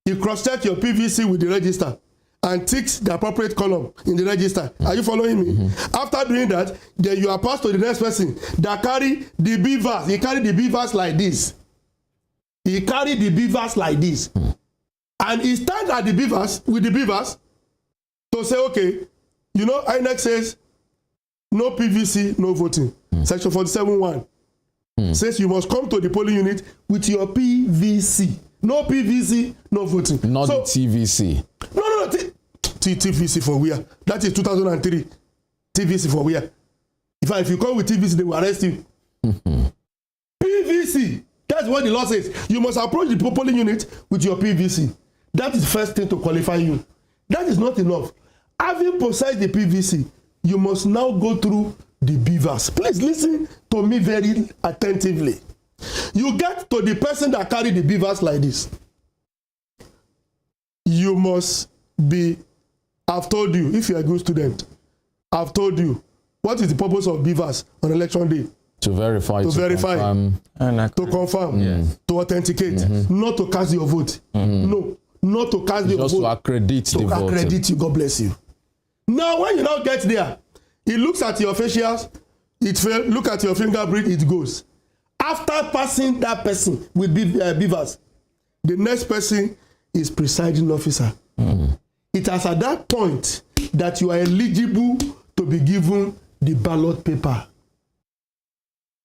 You cross-check your PVC with the register and ticks the appropriate column in the register. Are you following me? After doing that, then you are passed to the next person that carry the beavers. He carry the beavers like this. He carry the beavers like this. And he stands at the beavers, with the beavers, to say, okay, INEC says, no PVC, no voting. Section 47(1) says you must come to the polling unit with your PVC. No PVC, no voting. Not the TVC. No. TVC for where? That is 2003. TVC for where? If you come with TVC, they will arrest you. PVC. That's what the law says. You must approach the polling unit with your PVC. That is the first thing to qualify you. That is not enough. Having possessed the PVC, you must now go through the beavers. Please listen to me very attentively. You get to the person that carry the beavers like this. You must be, I've told you, if you're a good student, I've told you, what is the purpose of beavers on election day? To verify. Confirm, to authenticate, not to cast your vote. No, not to cast your vote. Just to accredit the vote. To accredit you, God bless you. Now, when you now get there, it looks at your facials, look at your fingerprint, it goes. After passing that person with beavers, the next person is presiding officer. It has at that point that you are eligible to be given the ballot paper.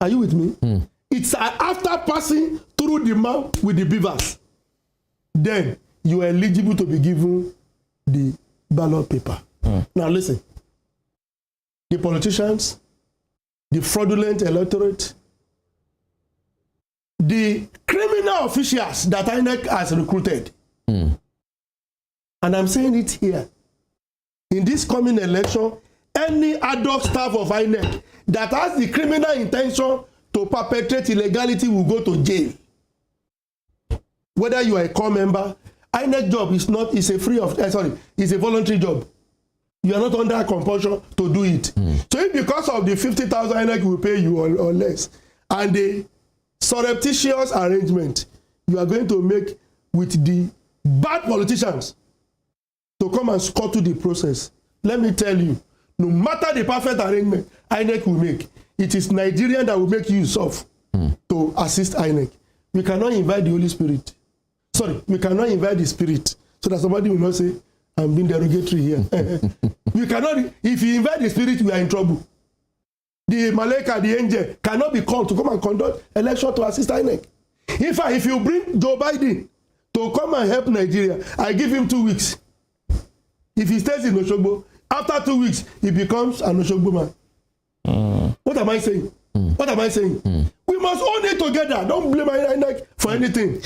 Are you with me? It's after passing through the man with the beavers, then you are eligible to be given the ballot paper. Now listen, the politicians, the fraudulent electorate, the criminal officials that INEC has recruited, and I'm saying it here, in this coming election, any ad hoc staff of INEC that has the criminal intention to perpetrate illegality will go to jail. Whether you are a core member, INEC job is a voluntary job. You are not under compulsion to do it. So if because of the 50,000 INEC will pay you or less, and the surreptitious arrangement you are going to make with the bad politicians to come and scuttle the process, let me tell you, no matter the perfect arrangement INEC will make, it is Nigerian that will make use of to assist INEC. We cannot invite the Holy Spirit. Sorry, we cannot invite the Spirit so that somebody will not say, I'm being derogatory here. We cannot, if you invite the Spirit, we are in trouble. The Malaika, the angel, cannot be called to come and conduct election to assist INEC. In fact, if you bring Joe Biden to come and help Nigeria, I give him 2 weeks. If he stays in Oshogbo, after 2 weeks, he becomes an Oshogbo man. What am I saying? What am I saying? We must own it together. Don't blame INEC for anything.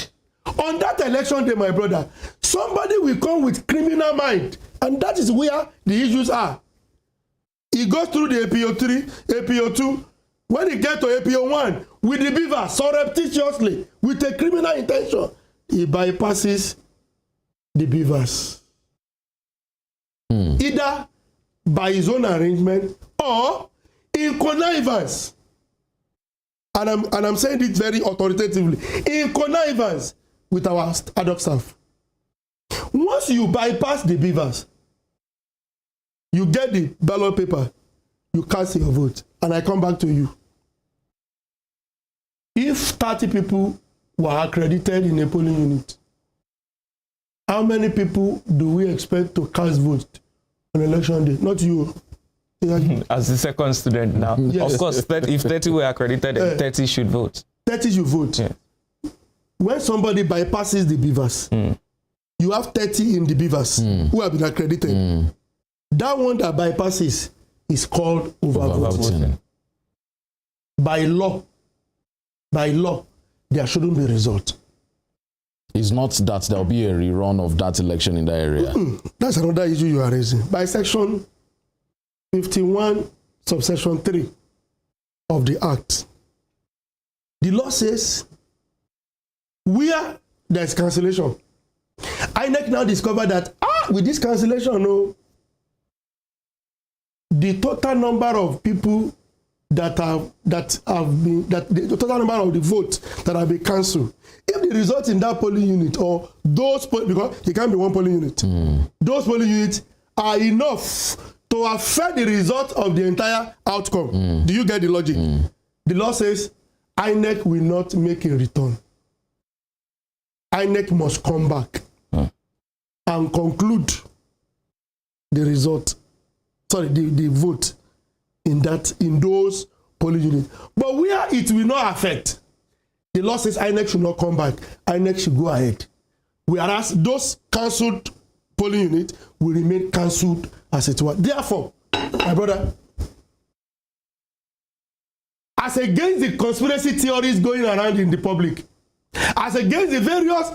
On that election day, my brother, somebody will come with criminal mind, and that is where the issues are. He goes through the APO 3, APO 2. When he gets to APO 1, with the beaver, surreptitiously, with a criminal intention, he bypasses the beavers. Either by his own arrangement or in connivance. And I'm saying it very authoritatively. In connivance with our ad hoc staff. Once you bypass the beavers, you get the ballot paper, you cast your vote, and I come back to you. If 30 people were accredited in a polling unit, how many people do we expect to cast vote on election day? Not you. As the second student now. Yes. Of course, if 30 were accredited, 30 should vote. 30 should vote. Yeah. When somebody bypasses the beavers, you have 30 in the beavers who have been accredited. That one that bypasses is called overvoting. By law, there shouldn't be a result. It's not that there'll be a rerun of that election in that area. That's another issue you are raising. By section 51, subsection 3 of the Act, the law says where there is cancellation, INEC now discovered that with this cancellation, the total number of people the total number of the votes that have been cancelled, if the result in that polling unit or those because it can't be one polling unit, those polling units are enough to affect the result of the entire outcome. Do you get the logic? The law says INEC will not make a return. INEC must come back and conclude the result. Sorry, the vote in those polling units. But where it will not affect, the law says INEC should not come back. INEC should go ahead. Whereas those cancelled polling units will remain cancelled as it were. Therefore, my brother, as against the conspiracy theories going around in the public, as against the various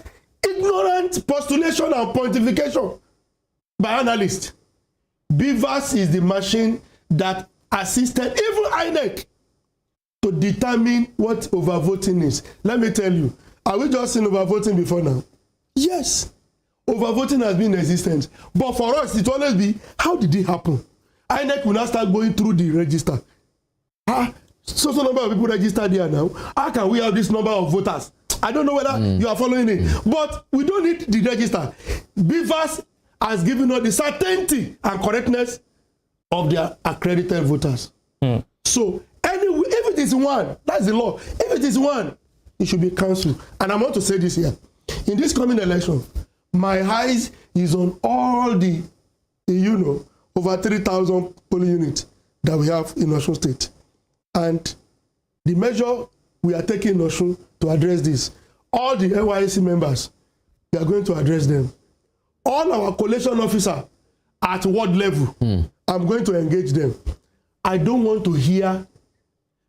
ignorant postulation and pontification by analysts, BVAS is the machine that assisted even INEC to determine what overvoting is. Let me tell you, are we just seen overvoting before now? Yes, overvoting has been in existence. But for us, it will always be, how did it happen? INEC will now start going through the register. So number of people registered here now. How can we have this number of voters? I don't know whether you are following it. But we don't need the register. BVAS has given us the certainty and correctness of their accredited voters. So anyway, if it is one, that's the law. If it is one, it should be cancelled. And I want to say this here. In this coming election, my eyes is on all the, over 3,000 polling units that we have in Osun State. And the measure we are taking in Osun to address this, all the NYSC members, we are going to address them. All our collation officers at ward level, I'm going to engage them. I don't want to hear,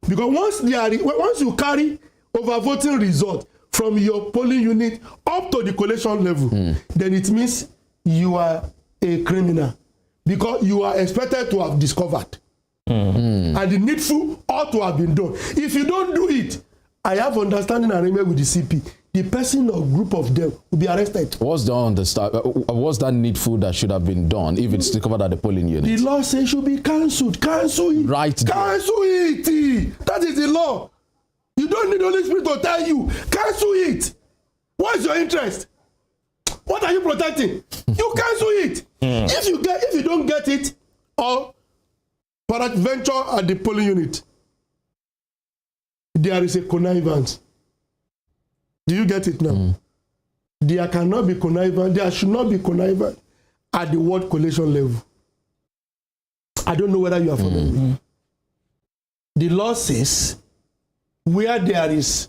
because once you carry overvoting result from your polling unit up to the collation level, then it means you are a criminal, because you are expected to have discovered And the needful ought to have been done. If you don't do it, I have understanding arrangement with the CP. The person or group of them will be arrested. What's that needful that should have been done if it's discovered at the polling unit? The law says it should be cancelled. Cancel it. Right. Cancel it. That is the law. You don't need the Holy Spirit to tell you. Cancel it. What's your interest? What are you protecting? You cancel it. If you don't get it, or peradventure at the polling unit, there is a connivance. Do you get it now? There cannot be connivance. There should not be connivance at the ward collation level. I don't know whether you are following me. The law says where there is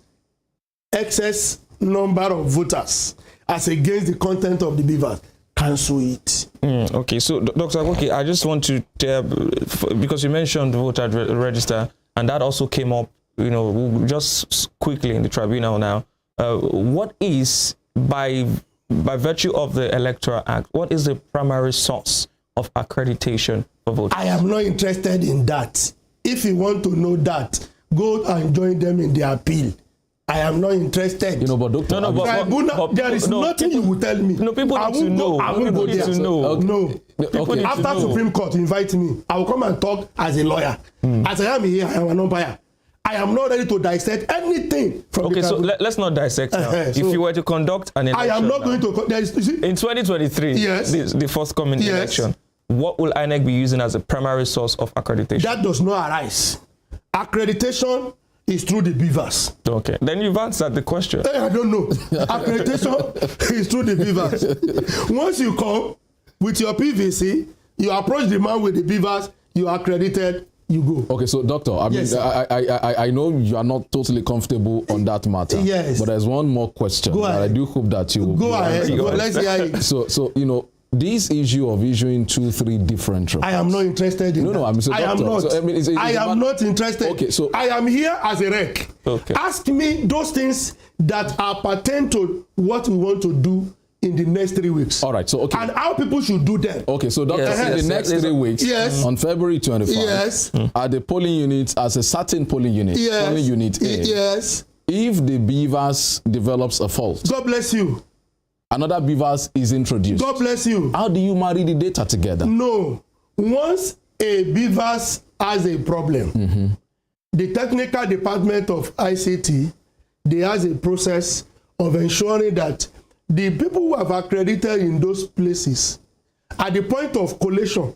excess number of voters as against the content of the beavers, cancel it. Okay, so Dr. Agoke, I just want to because you mentioned the voter register, and that also came up, just quickly in the tribunal now. What is, by virtue of the Electoral Act, what is the primary source of accreditation for voters? I am not interested in that. If you want to know that, go and join them in the appeal. I am not interested. But doctor, there is nothing you will tell me. No, people need to know. I won't go there. No. Okay. After Supreme Court invite me, I will come and talk as a lawyer. As I am here, I am an umpire. I am not ready to dissect anything from Okay, so let's not dissect now. If you were to conduct an election, I am not going to. In 2023, yes, the forthcoming election, what will INEC be using as a primary source of accreditation? That does not arise. Accreditation is through the beavers. Okay, then you've answered the question. I don't know. Accreditation is through the beavers. Once you come with your PVC, you approach the man with the beavers, you are accredited, you go. Okay, so doctor, I know you are not totally comfortable on that matter. Yes. But there's one more question. Go ahead. I do hope that you go ahead. Let's hear it. So this issue of issuing 2-3 different reports. I am not interested in that. I'm Mr. I am not. So, I am not interested. Okay, so I am here as a rec. Okay. Ask me those things that are pertain to what we want to do in the next 3 weeks. All right, so okay. And how people should do them. Okay, so doctor, in the next 3 weeks, on February 25, at the polling units, as a certain polling unit, polling unit A, if the beavers develops a fault, God bless you, another beavers is introduced. God bless you. How do you marry the data together? No. Once a beavers has a problem, the technical department of ICT, they has a process of ensuring that the people who have accredited in those places, at the point of collation,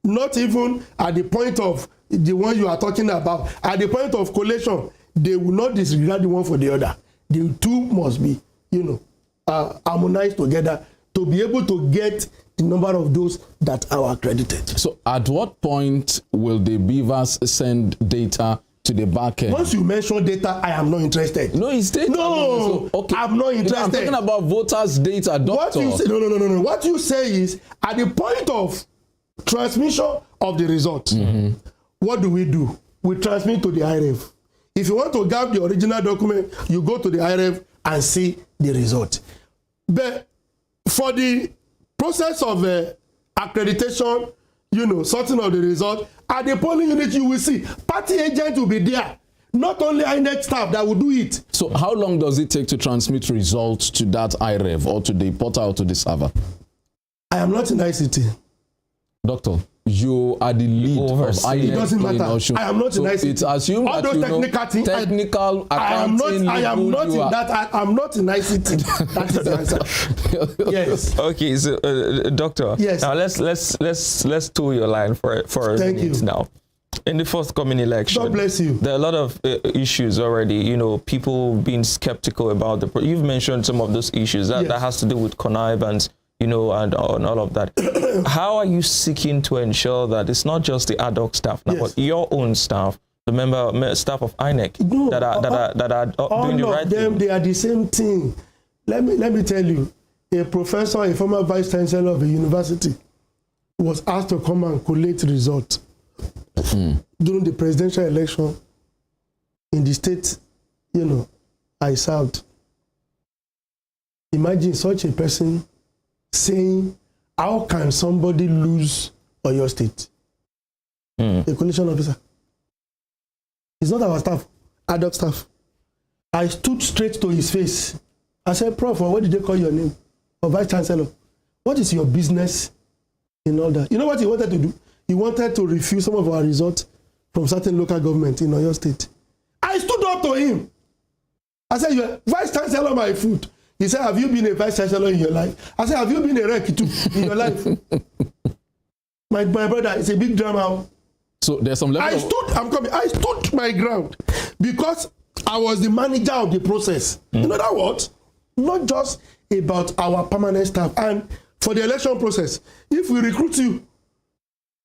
not even at the point of the one you are talking about, at the point of collation, they will not disregard the one for the other. The two must be, harmonized together to be able to get the number of those that are accredited. So at what point will the beavers send data to the back end? Once you mention data, I am not interested. No, it's data. No, okay. I'm not interested. I'm talking about voters' data, doctor. What you say, no. What you say is, at the point of transmission of the result, what do? We transmit to the IREF. If you want to get the original document, you go to the IREF and see the result. But for the process of accreditation, sorting of the result, at the polling unit, you will see party agent will be there. Not only INEC staff that will do it. So how long does it take to transmit results to that IREF or to the portal or to the server? I am not in ICT. Doctor, you are the lead of INEC. It doesn't matter. I am not in ICT. It's assumed all that those technical things. Technical accounting. I am not in that. I'm not in ICT. That is the answer. Yes. Okay, so doctor. Yes. Now let's tool your line for a minute now. In the forthcoming election, God bless you. There are a lot of issues already. People being skeptical about you've mentioned some of those issues that has to do with connivance. And all of that. How are you seeking to ensure that it's not just the ad hoc staff now, but your own staff, the staff of INEC that are doing the right thing? All of them, they are the same thing. Let me tell you, a professor, a former vice chancellor of a university, was asked to come and collate results during the presidential election in the state, I served. Imagine such a person saying, how can somebody lose Oyo State. A coalition officer. It's not our staff, adult staff. I stood straight to his face. I said, Prof, what did they call your name? Or Vice Chancellor, what is your business in all that? You know what he wanted to do? He wanted to refuse some of our results from certain local government in Oyo State. I stood up to him. I said, you are Vice Chancellor my food. He said, have you been a Vice Chancellor in your life? I said, have you been a rec too in your life? my brother, it's a big drama. So there's some level I stood my ground because I was the manager of the process. You know that what? Not just about our permanent staff. And for the election process, if we recruit you,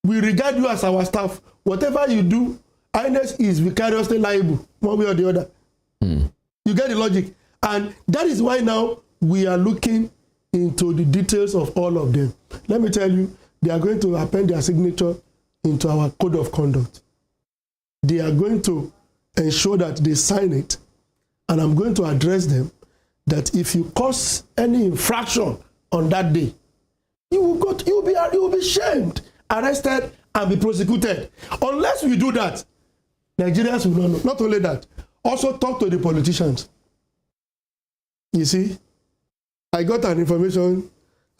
we regard you as our staff. Whatever you do, INEC is vicariously liable, one way or the other. You get the logic? And that is why now we are looking into the details of all of them. Let me tell you, they are going to append their signature into our code of conduct. They are going to ensure that they sign it, and I'm going to address them that if you cause any infraction on that day, you will be shamed, arrested, and be prosecuted. Unless we do that, Nigerians will not know. Not only that, also talk to the politicians. You see, I got an information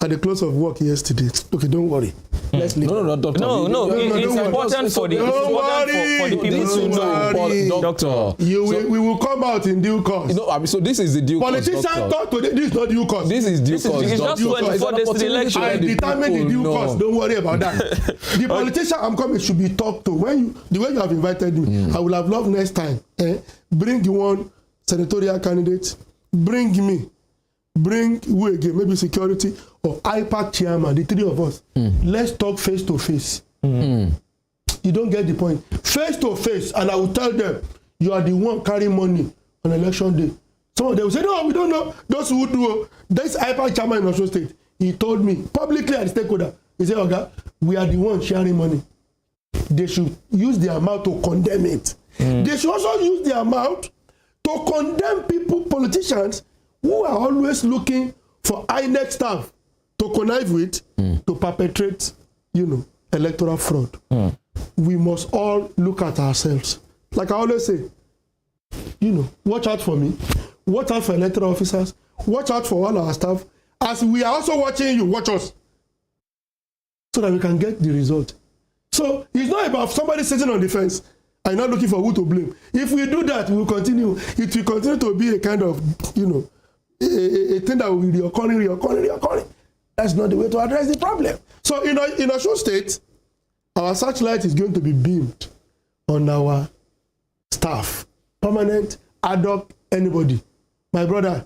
at the close of work yesterday. Okay, don't worry. Let's leave. No, Doctor. No, it's important for the people to know. Doctor, we will come out in due course. So this is the due course. Politicians talk to this is not due course. This is due course. It's just 24 days to the election. I determine the due course. Don't worry about that. The politician I'm coming should be talked to. The way you have invited me, I would have loved next time. Bring one senatorial candidate. Bring me. Bring who again? Maybe security or IPAC chairman, the three of us. Let's talk face to face. You don't get the point. Face to face, and I will tell them, you are the one carrying money on election day. Some of them will say, no, we don't know. Those who do, this IPAC chairman in Osun State, he told me publicly at the stakeholder, he said, okay, we are the ones sharing money. They should use their mouth to condemn it. They should also use their mouth to condemn people, politicians, who are always looking for INEC staff to connive with, to perpetrate, electoral fraud. We must all look at ourselves. Like I always say, watch out for me, watch out for electoral officers, watch out for all our staff. As we are also watching you, watch us, so that we can get the result. So it's not about somebody sitting on the fence and not looking for who to blame. If we do that, we will continue. It will continue to be a kind of, a thing that will be reoccurring. That's not the way to address the problem. So in Osun State, our searchlight is going to be beamed on our staff, permanent, ad hoc, anybody. My brother,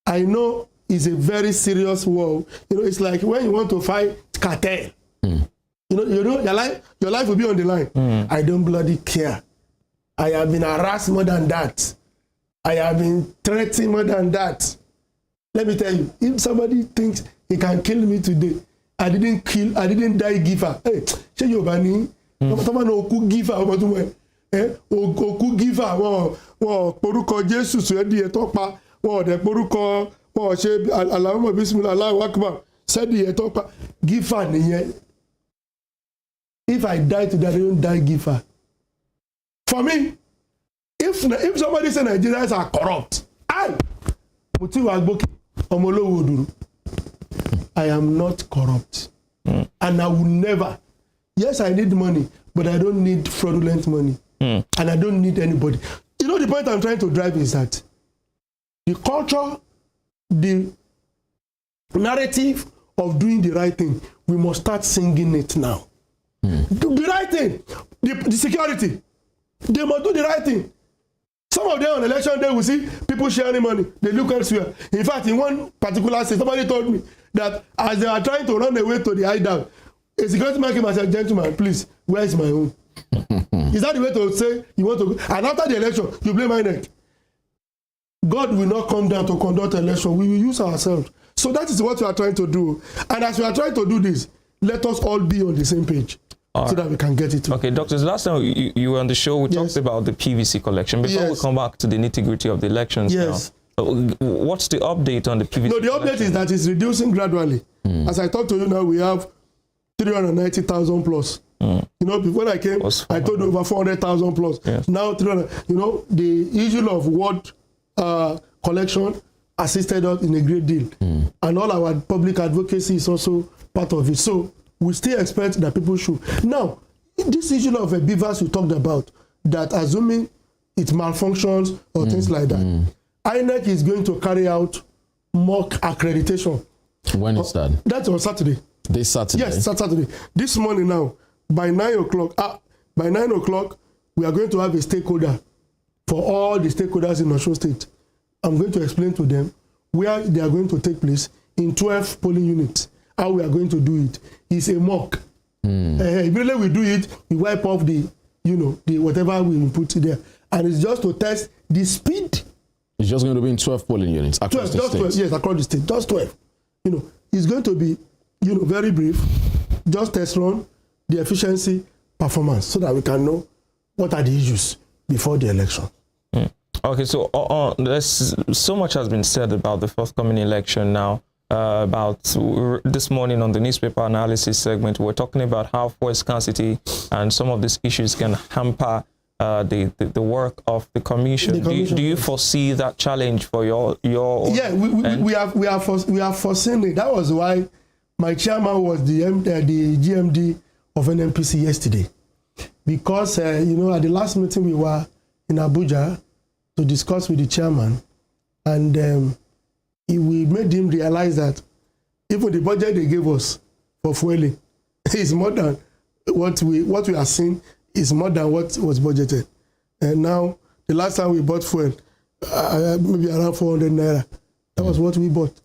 I know it's a very serious war. It's like when you want to fight cartel. Your life will be on the line. I don't bloody care. I have been harassed more than that. I have been threatened more than that. Let me tell you, if somebody thinks he can kill me today, I didn't die giver. Hey, say you bani. Someone oku giver oku giver wọ́n porúkọ Jésù sẹ́dí ẹ̀ tọ́pa wọ́n ọ̀dẹ̀ porúkọ wọ́n ṣe Allahumma bismillah Allahu akbar sẹ́dí ẹ̀ tọ́pa giver nìyẹn. If I die today, I don't die giver. For me, if somebody say Nigerians are corrupt, I am not corrupt. And I will never. Yes, I need money, but I don't need fraudulent money. And I don't need anybody. The point I'm trying to drive is that the culture, the narrative of doing the right thing, we must start singing it now. Do the right thing. The security, they must do the right thing. Some of them on election day will see people sharing money. They look elsewhere. In fact, in one particular state, somebody told me that as they are trying to run away to the hideout, a security man came and said, gentlemen, please, where is my own? Is that the way to say you want to go? And after the election, you blame INEC. God will not come down to conduct election. We will use ourselves. So that is what we are trying to do. And as we are trying to do this, let us all be on the same page. So that we can get it. Okay, doctors, last time you were on the show, we talked about the PVC collection. Before we come back to the nitty-gritty of the elections now, what's the update on the PVC collection? The update is that it's reducing gradually. As I talk to you now, we have 390,000 plus. You know, before I came, I told you over 400,000 plus. Yes. Now 300. You know, the issue of ward collection assisted us in a great deal, and all our public advocacy is also part of it. So we still expect that people should. Now, this issue of beavers we talked about, that assuming it malfunctions or things like that, INEC is going to carry out mock accreditation. When is that? That's on Saturday. This Saturday? Yes, Saturday. This morning now, by 9 o'clock, we are going to have a stakeholder for all the stakeholders in Osun State. I'm going to explain to them where they are going to take place in 12 polling units. How we are going to do it. It's a mock. Immediately we do it, we wipe off the whatever we put there. And it's just to test the speed. It's just going to be in 12 polling units across the state. 12, yes, across the state, just 12. You know, it's going to be, very brief, just test run, the efficiency, performance, so that we can know what are the issues before the election. Okay, so there's so much has been said about the forthcoming election now. About this morning on the newspaper analysis segment, we're talking about how fuel scarcity and some of these issues can hamper the work of the commission. Do you foresee that challenge for your? Yeah, we have foreseen it. That was why my chairman was the GMD of NNPC yesterday, because at the last meeting we were in Abuja to discuss with the chairman, and we made him realize that even the budget they gave us for fueling is more than what we are seeing, is more than what was budgeted. And now, the last time we bought fuel, maybe around 400 naira. That was what we bought,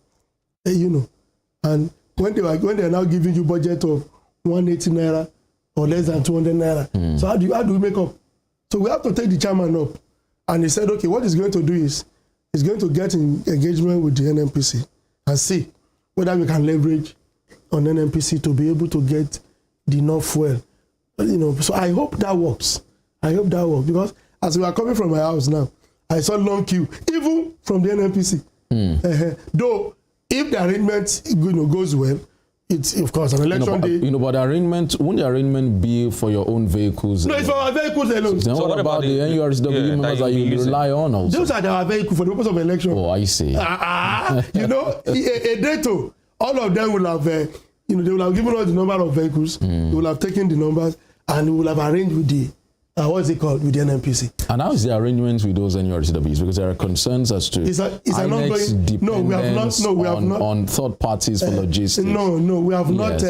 And when they are now giving you budget of 180 naira or less than 200 naira, so how do we make up? So we have to take the chairman up, and he said, okay, what he's going to do is he's going to get in engagement with the NNPC and see whether we can leverage on NNPC to be able to get the enough fuel. So I hope that works. Because as we are coming from my house now, I saw long queue, even from the NNPC. Though, if the arrangement goes well, it's of course an election day. But won't the arrangement be for your own vehicles? No, it's for our vehicles alone. So what about the NURTW members that you rely on also? Those are our vehicles for the purpose of election. Oh, I see. A dato, all of them will have, they will have given us the number of vehicles. They will have taken the numbers, and we will have arranged with the, with the NNPC. And how is the arrangement with those NURTWs? Because there are concerns as to INEC's dependence on third parties for logistics. No, we have not.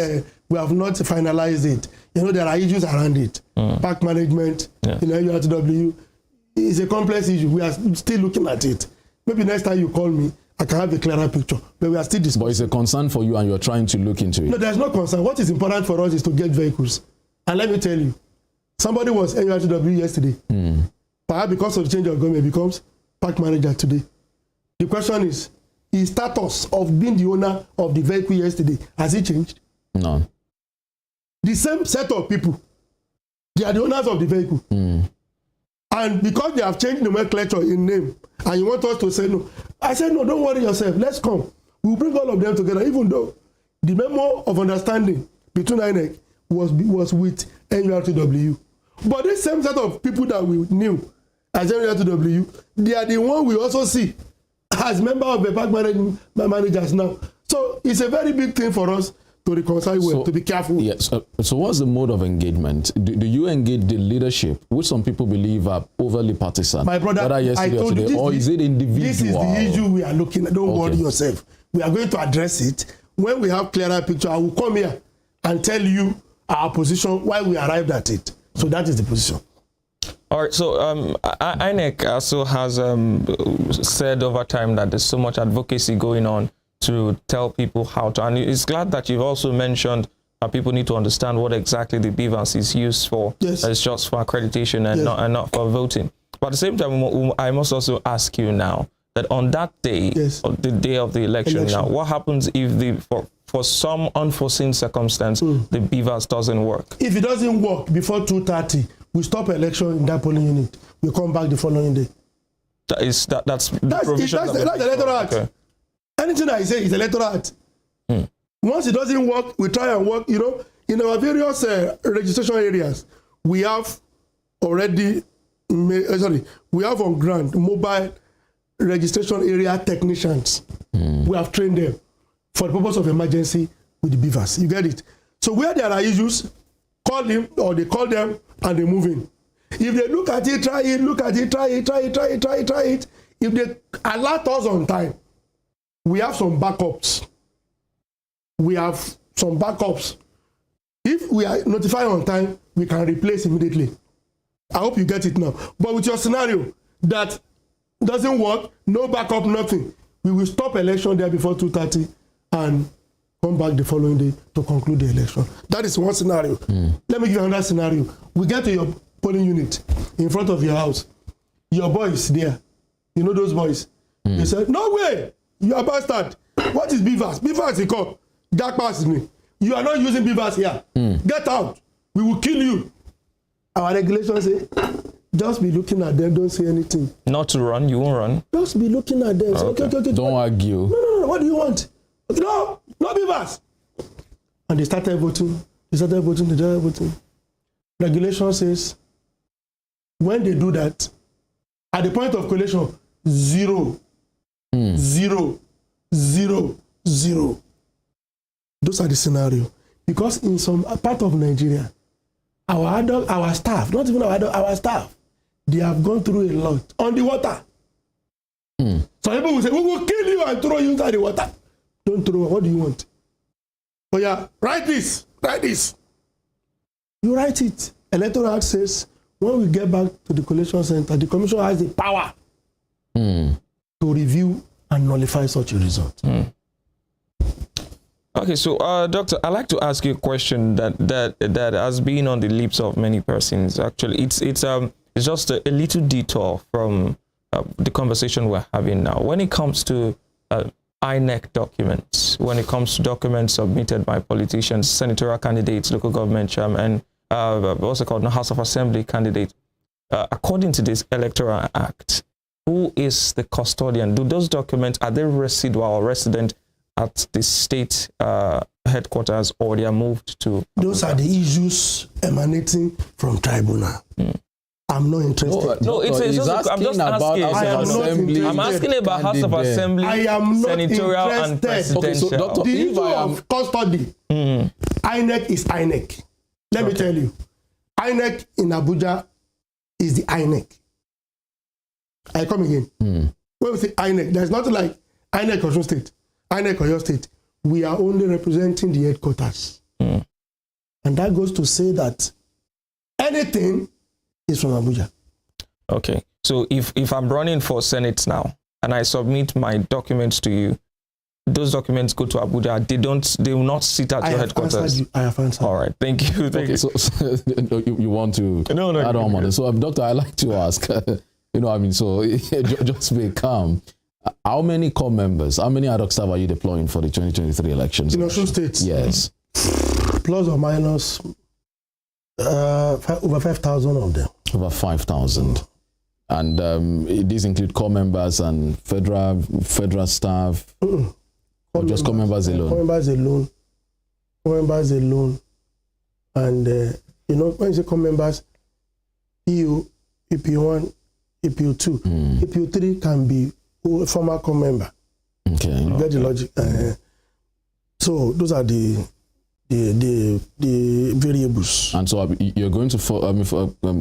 We have not finalized it. There are issues around it. Park management, NURTW, is a complex issue. We are still looking at it. Maybe next time you call me, I can have a clearer picture. But we are still discussing. But it's a concern for you, and you're trying to look into it. No, there's no concern. What is important for us is to get vehicles. And let me tell you, somebody was NURTW yesterday. Perhaps because of the change of government, becomes park manager today. The question is, his status of being the owner of the vehicle yesterday, has it changed? No. The same set of people, they are the owners of the vehicle. And because they have changed nomenclature in name, and you want us to say no, I said, no, don't worry yourself, let's come. We'll bring all of them together, even though the memo of understanding between INEC was with NURTW. But this same set of people that we knew as NURTW, they are the one we also see as member of the park managers now. So it's a very big thing for us to reconcile with, to be careful. Yes. So what's the mode of engagement? Do you engage the leadership, which some people believe are overly partisan? My brother, I told you, or is it individual? This is the issue we are looking at. Don't worry yourself. We are going to address it. When we have clearer picture, I will come here and tell you our position, why we arrived at it. So that is the position. All right, so INEC also has said over time that there's so much advocacy going on to tell people how to, and it's glad that you've also mentioned that people need to understand what exactly the BVAS is used for. Yes. It's just for accreditation and not for voting. But at the same time, I must also ask you now that on that day, or the day of the election now, what happens if for some unforeseen circumstance the BVAS doesn't work? If it doesn't work before 2:30, we stop election in that polling unit. We come back the following day. That's the provision. That's the electoral act. Okay. Anything I say is electoral act. Once it doesn't work, we try and work. in our various registration areas, we have already, we have on ground mobile registration area technicians. We have trained them for the purpose of emergency with the beavers. You get it? So where there are issues, call them, or they call them and they move in. If they look at it, try it, look at it, try it. If they alert us on time, we have some backups. If we are notified on time, we can replace immediately. I hope you get it now. But with your scenario that doesn't work, no backup, nothing, we will stop election there before 2:30 and come back the following day to conclude the election. That is one scenario. Let me give you another scenario. We get to your polling unit in front of your house. Your boys there. You know those boys? They said, no way, you are bastard. What is beavers? Beavers is called. That passes me. You are not using beavers here. Get out. We will kill you. Our regulations say, just be looking at them, don't say anything. Not to run, you won't run. Just be looking at them. Okay. Okay. Don't argue. No, what do you want? No beavers. And they started voting. Regulation says, when they do that, at the point of collation, 0, 0, 0, 0. Those are the scenario. Because in some part of Nigeria, our staff, not even our staff, they have gone through a lot on the water. Some people will say, we will kill you and throw you inside the water. Don't throw. What do you want? Oh yeah, write this. You write it. Electoral Act says, when we get back to the collation center, the commission has the power to review and nullify such a result. Okay, so Doctor, I'd like to ask you a question that has been on the lips of many persons. Actually, it's just a little detour from the conversation we're having now. When it comes to INEC documents, when it comes to documents submitted by politicians, senatorial candidates, local government chairmen, what's it called, the House of Assembly candidate, according to this Electoral Act, who is the custodian? Do those documents, are they residual or resident at the state headquarters, or they are moved to? Those are the issues emanating from tribunal. I'm not interested. No, I'm just asking. I'm asking about House of Assembly, I am not senatorial and presidential. Okay, so Doctor, the issue of custody, INEC is INEC. Let me tell you, INEC in Abuja is the INEC. I come again. When we say INEC, there's nothing like INEC Osun State, INEC Oyo State. We are only representing the headquarters. And that goes to say that anything is from Abuja. Okay. So if I'm running for Senate now and I submit my documents to you, those documents go to Abuja. They will not sit at your headquarters. I have answered. All right. Thank you. So you want to add on on this? So, Doctor, I like to ask, so just be calm. How many core members, how many ad hoc staff are you deploying for the 2023 elections? In Osun State? Yes. Plus or minus over 5,000 of them. Over 5,000. And these include core members and federal staff? Or just core members alone? Core members alone. And, when you say core members, EU, EP1, EP2, EP3 can be a former core member. Okay. You get the logic. So those are the variables. And so you're going to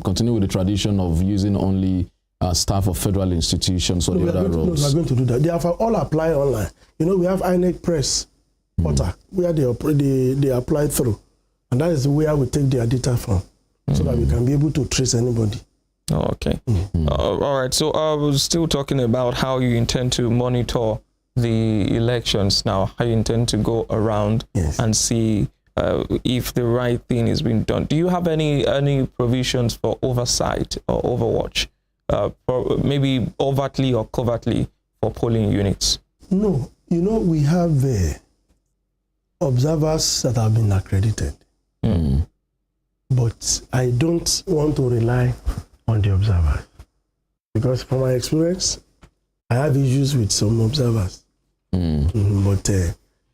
continue with the tradition of using only staff of federal institutions for the other roles? No, we are going to do that. They have all applied online. We have INEC Press portal where they apply through. And that is where we take their data from so that we can be able to trace anybody. Oh, okay. All right. So I was still talking about how you intend to monitor the elections now, how you intend to go around and see if the right thing is being done. Do you have any provisions for oversight or overwatch, maybe overtly or covertly for polling units? No. We have observers that have been accredited. But I don't want to rely on the observers. Because from my experience, I have issues with some observers. But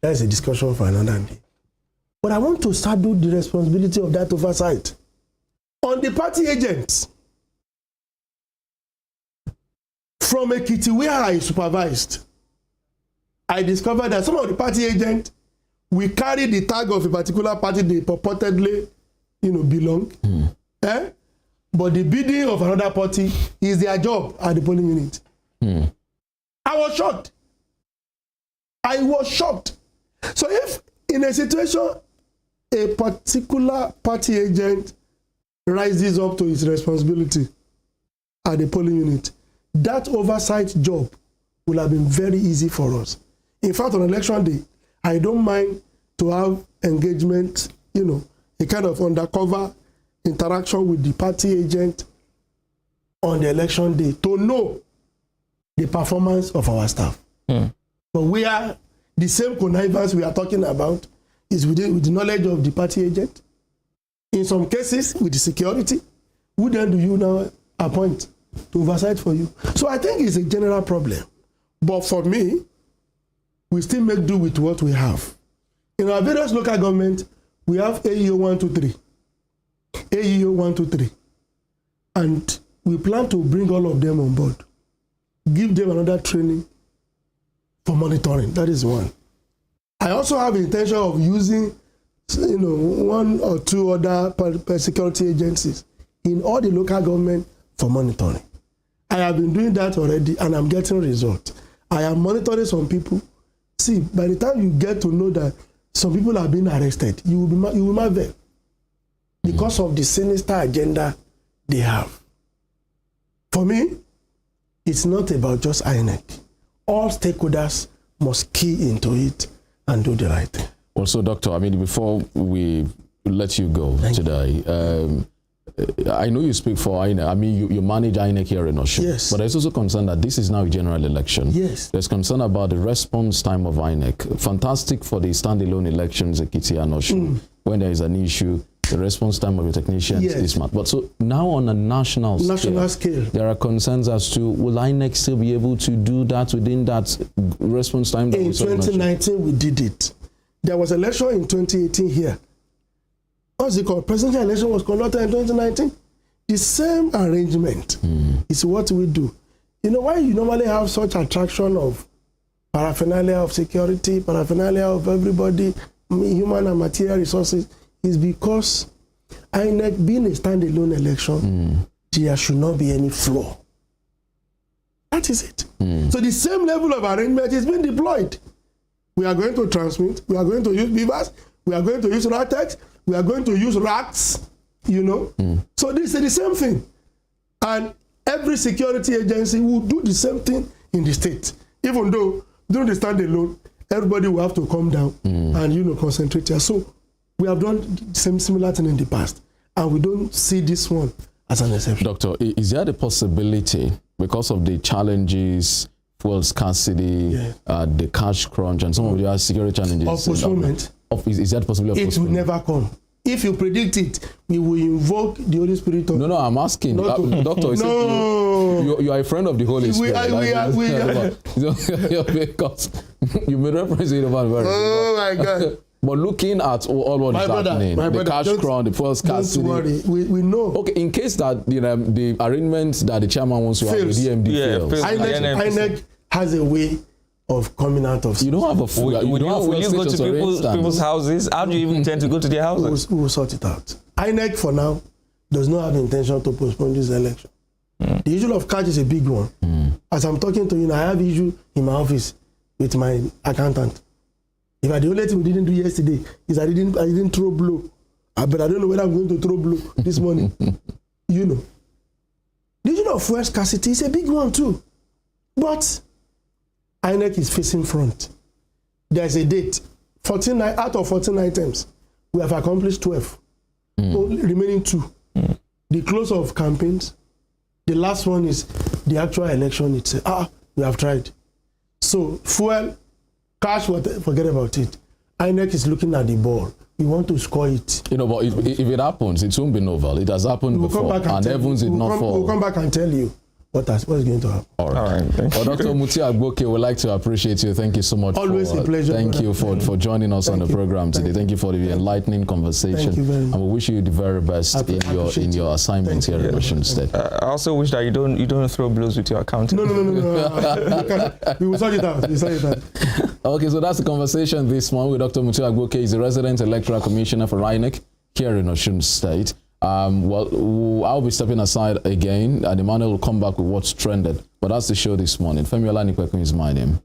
that's a discussion for another day. But I want to saddle the responsibility of that oversight on the party agents. From Ekiti, where I supervised, I discovered that some of the party agents will carry the tag of a particular party they purportedly, belong. But the bidding of another party is their job at the polling unit. I was shocked. So if in a situation, a particular party agent rises up to his responsibility at the polling unit, that oversight job will have been very easy for us. In fact, on election day, I don't mind to have engagement, a kind of undercover interaction with the party agent on the election day to know the performance of our staff. But we are the same connivance we are talking about is with the knowledge of the party agent. In some cases, with the security, who then do you now appoint to oversight for you? So I think it's a general problem. But for me, we still make do with what we have. In our various local governments, we have AEO 123. AEO 123. And we plan to bring all of them on board. Give them another training for monitoring. That is one. I also have the intention of using, one or two other security agencies in all the local government for monitoring. I have been doing that already, and I'm getting results. I am monitoring some people. See, by the time you get to know that some people are being arrested, you will marvel because of the sinister agenda they have. For me, it's not about just INEC. All stakeholders must key into it and do the right thing. Also, Doctor, before we let you go today, I know you speak for INEC. You manage INEC here in Osun. Yes. But there's also concern that this is now a general election. Yes. There's concern about the response time of INEC. Fantastic for the standalone elections, Ekiti and Osun. When there is an issue, the response time of your technicians is smart. But so now on a national scale, there are concerns as to will INEC still be able to do that within that response time? That in 2019, we did it. There was election in 2018 here. What's it called? Presidential election was conducted in 2019. The same arrangement is what we do. Why you normally have such attraction of paraphernalia of security, paraphernalia of everybody, human and material resources, is because INEC being a standalone election, there should not be any flaw. That is it. So the same level of arrangement is being deployed. We are going to transmit, we are going to use beavers, we are going to use RATEX, we are going to use rats, So this is the same thing. And every security agency will do the same thing in the state. Even though during the standalone, everybody will have to come down and, concentrate here. So we have done the same similar thing in the past. And we don't see this one as an exception. Doctor, is there the possibility, because of the challenges, fuel scarcity, the cash crunch, and some of the security challenges, of postponement? Is that possible? It will never come. If you predict it, we will invoke the Holy Spirit. No, I'm asking. Doctor, you are a friend of the Holy Spirit. Because you made reference to it about Oh my God. But looking at all what is happening, the cash crunch, the fuel scarcity. Don't worry, we know. Okay, in case that the arrangement that the chairman wants to have with DMD fails. INEC has a way of coming out of. You don't have a full. Will you go to people's houses? How do you even intend to go to their houses? We will sort it out. INEC for now does not have intention to postpone this election. The issue of cash is a big one. As I'm talking to you, I have issue in my office with my accountant. If the only thing we didn't do yesterday is I didn't throw blow. But I don't know whether I'm going to throw blow this morning. The issue of fuel scarcity is a big one too. But INEC is facing front. There's a date. 14 out of 14 items, we have accomplished 12. Remaining 2. The close of campaigns. The last one is the actual election itself. We have tried. So fuel, cash, forget about it. INEC is looking at the ball. We want to score it. But if it happens, it won't be novel. It has happened before, and heavens did not fall. We'll come back and tell you. what's going to happen. All right. Thank you. Dr. Muti Agboke, we'd like to appreciate you. Thank you so much. Always a pleasure. Thank you for joining us on the program today. Thank you for the enlightening conversation. Thank you very much. And we wish you the very best in your assignment here in Osun State. I also wish that you don't throw blows with your accountant. No. We will sort it out. Okay, so that's the conversation this morning with Dr. Muti Agboke. He's the resident electoral commissioner for INEC here in Osun State. I'll be stepping aside again, and Emmanuel will come back with what's trended. But that's the show this morning. Femi Olanikwekun is my name.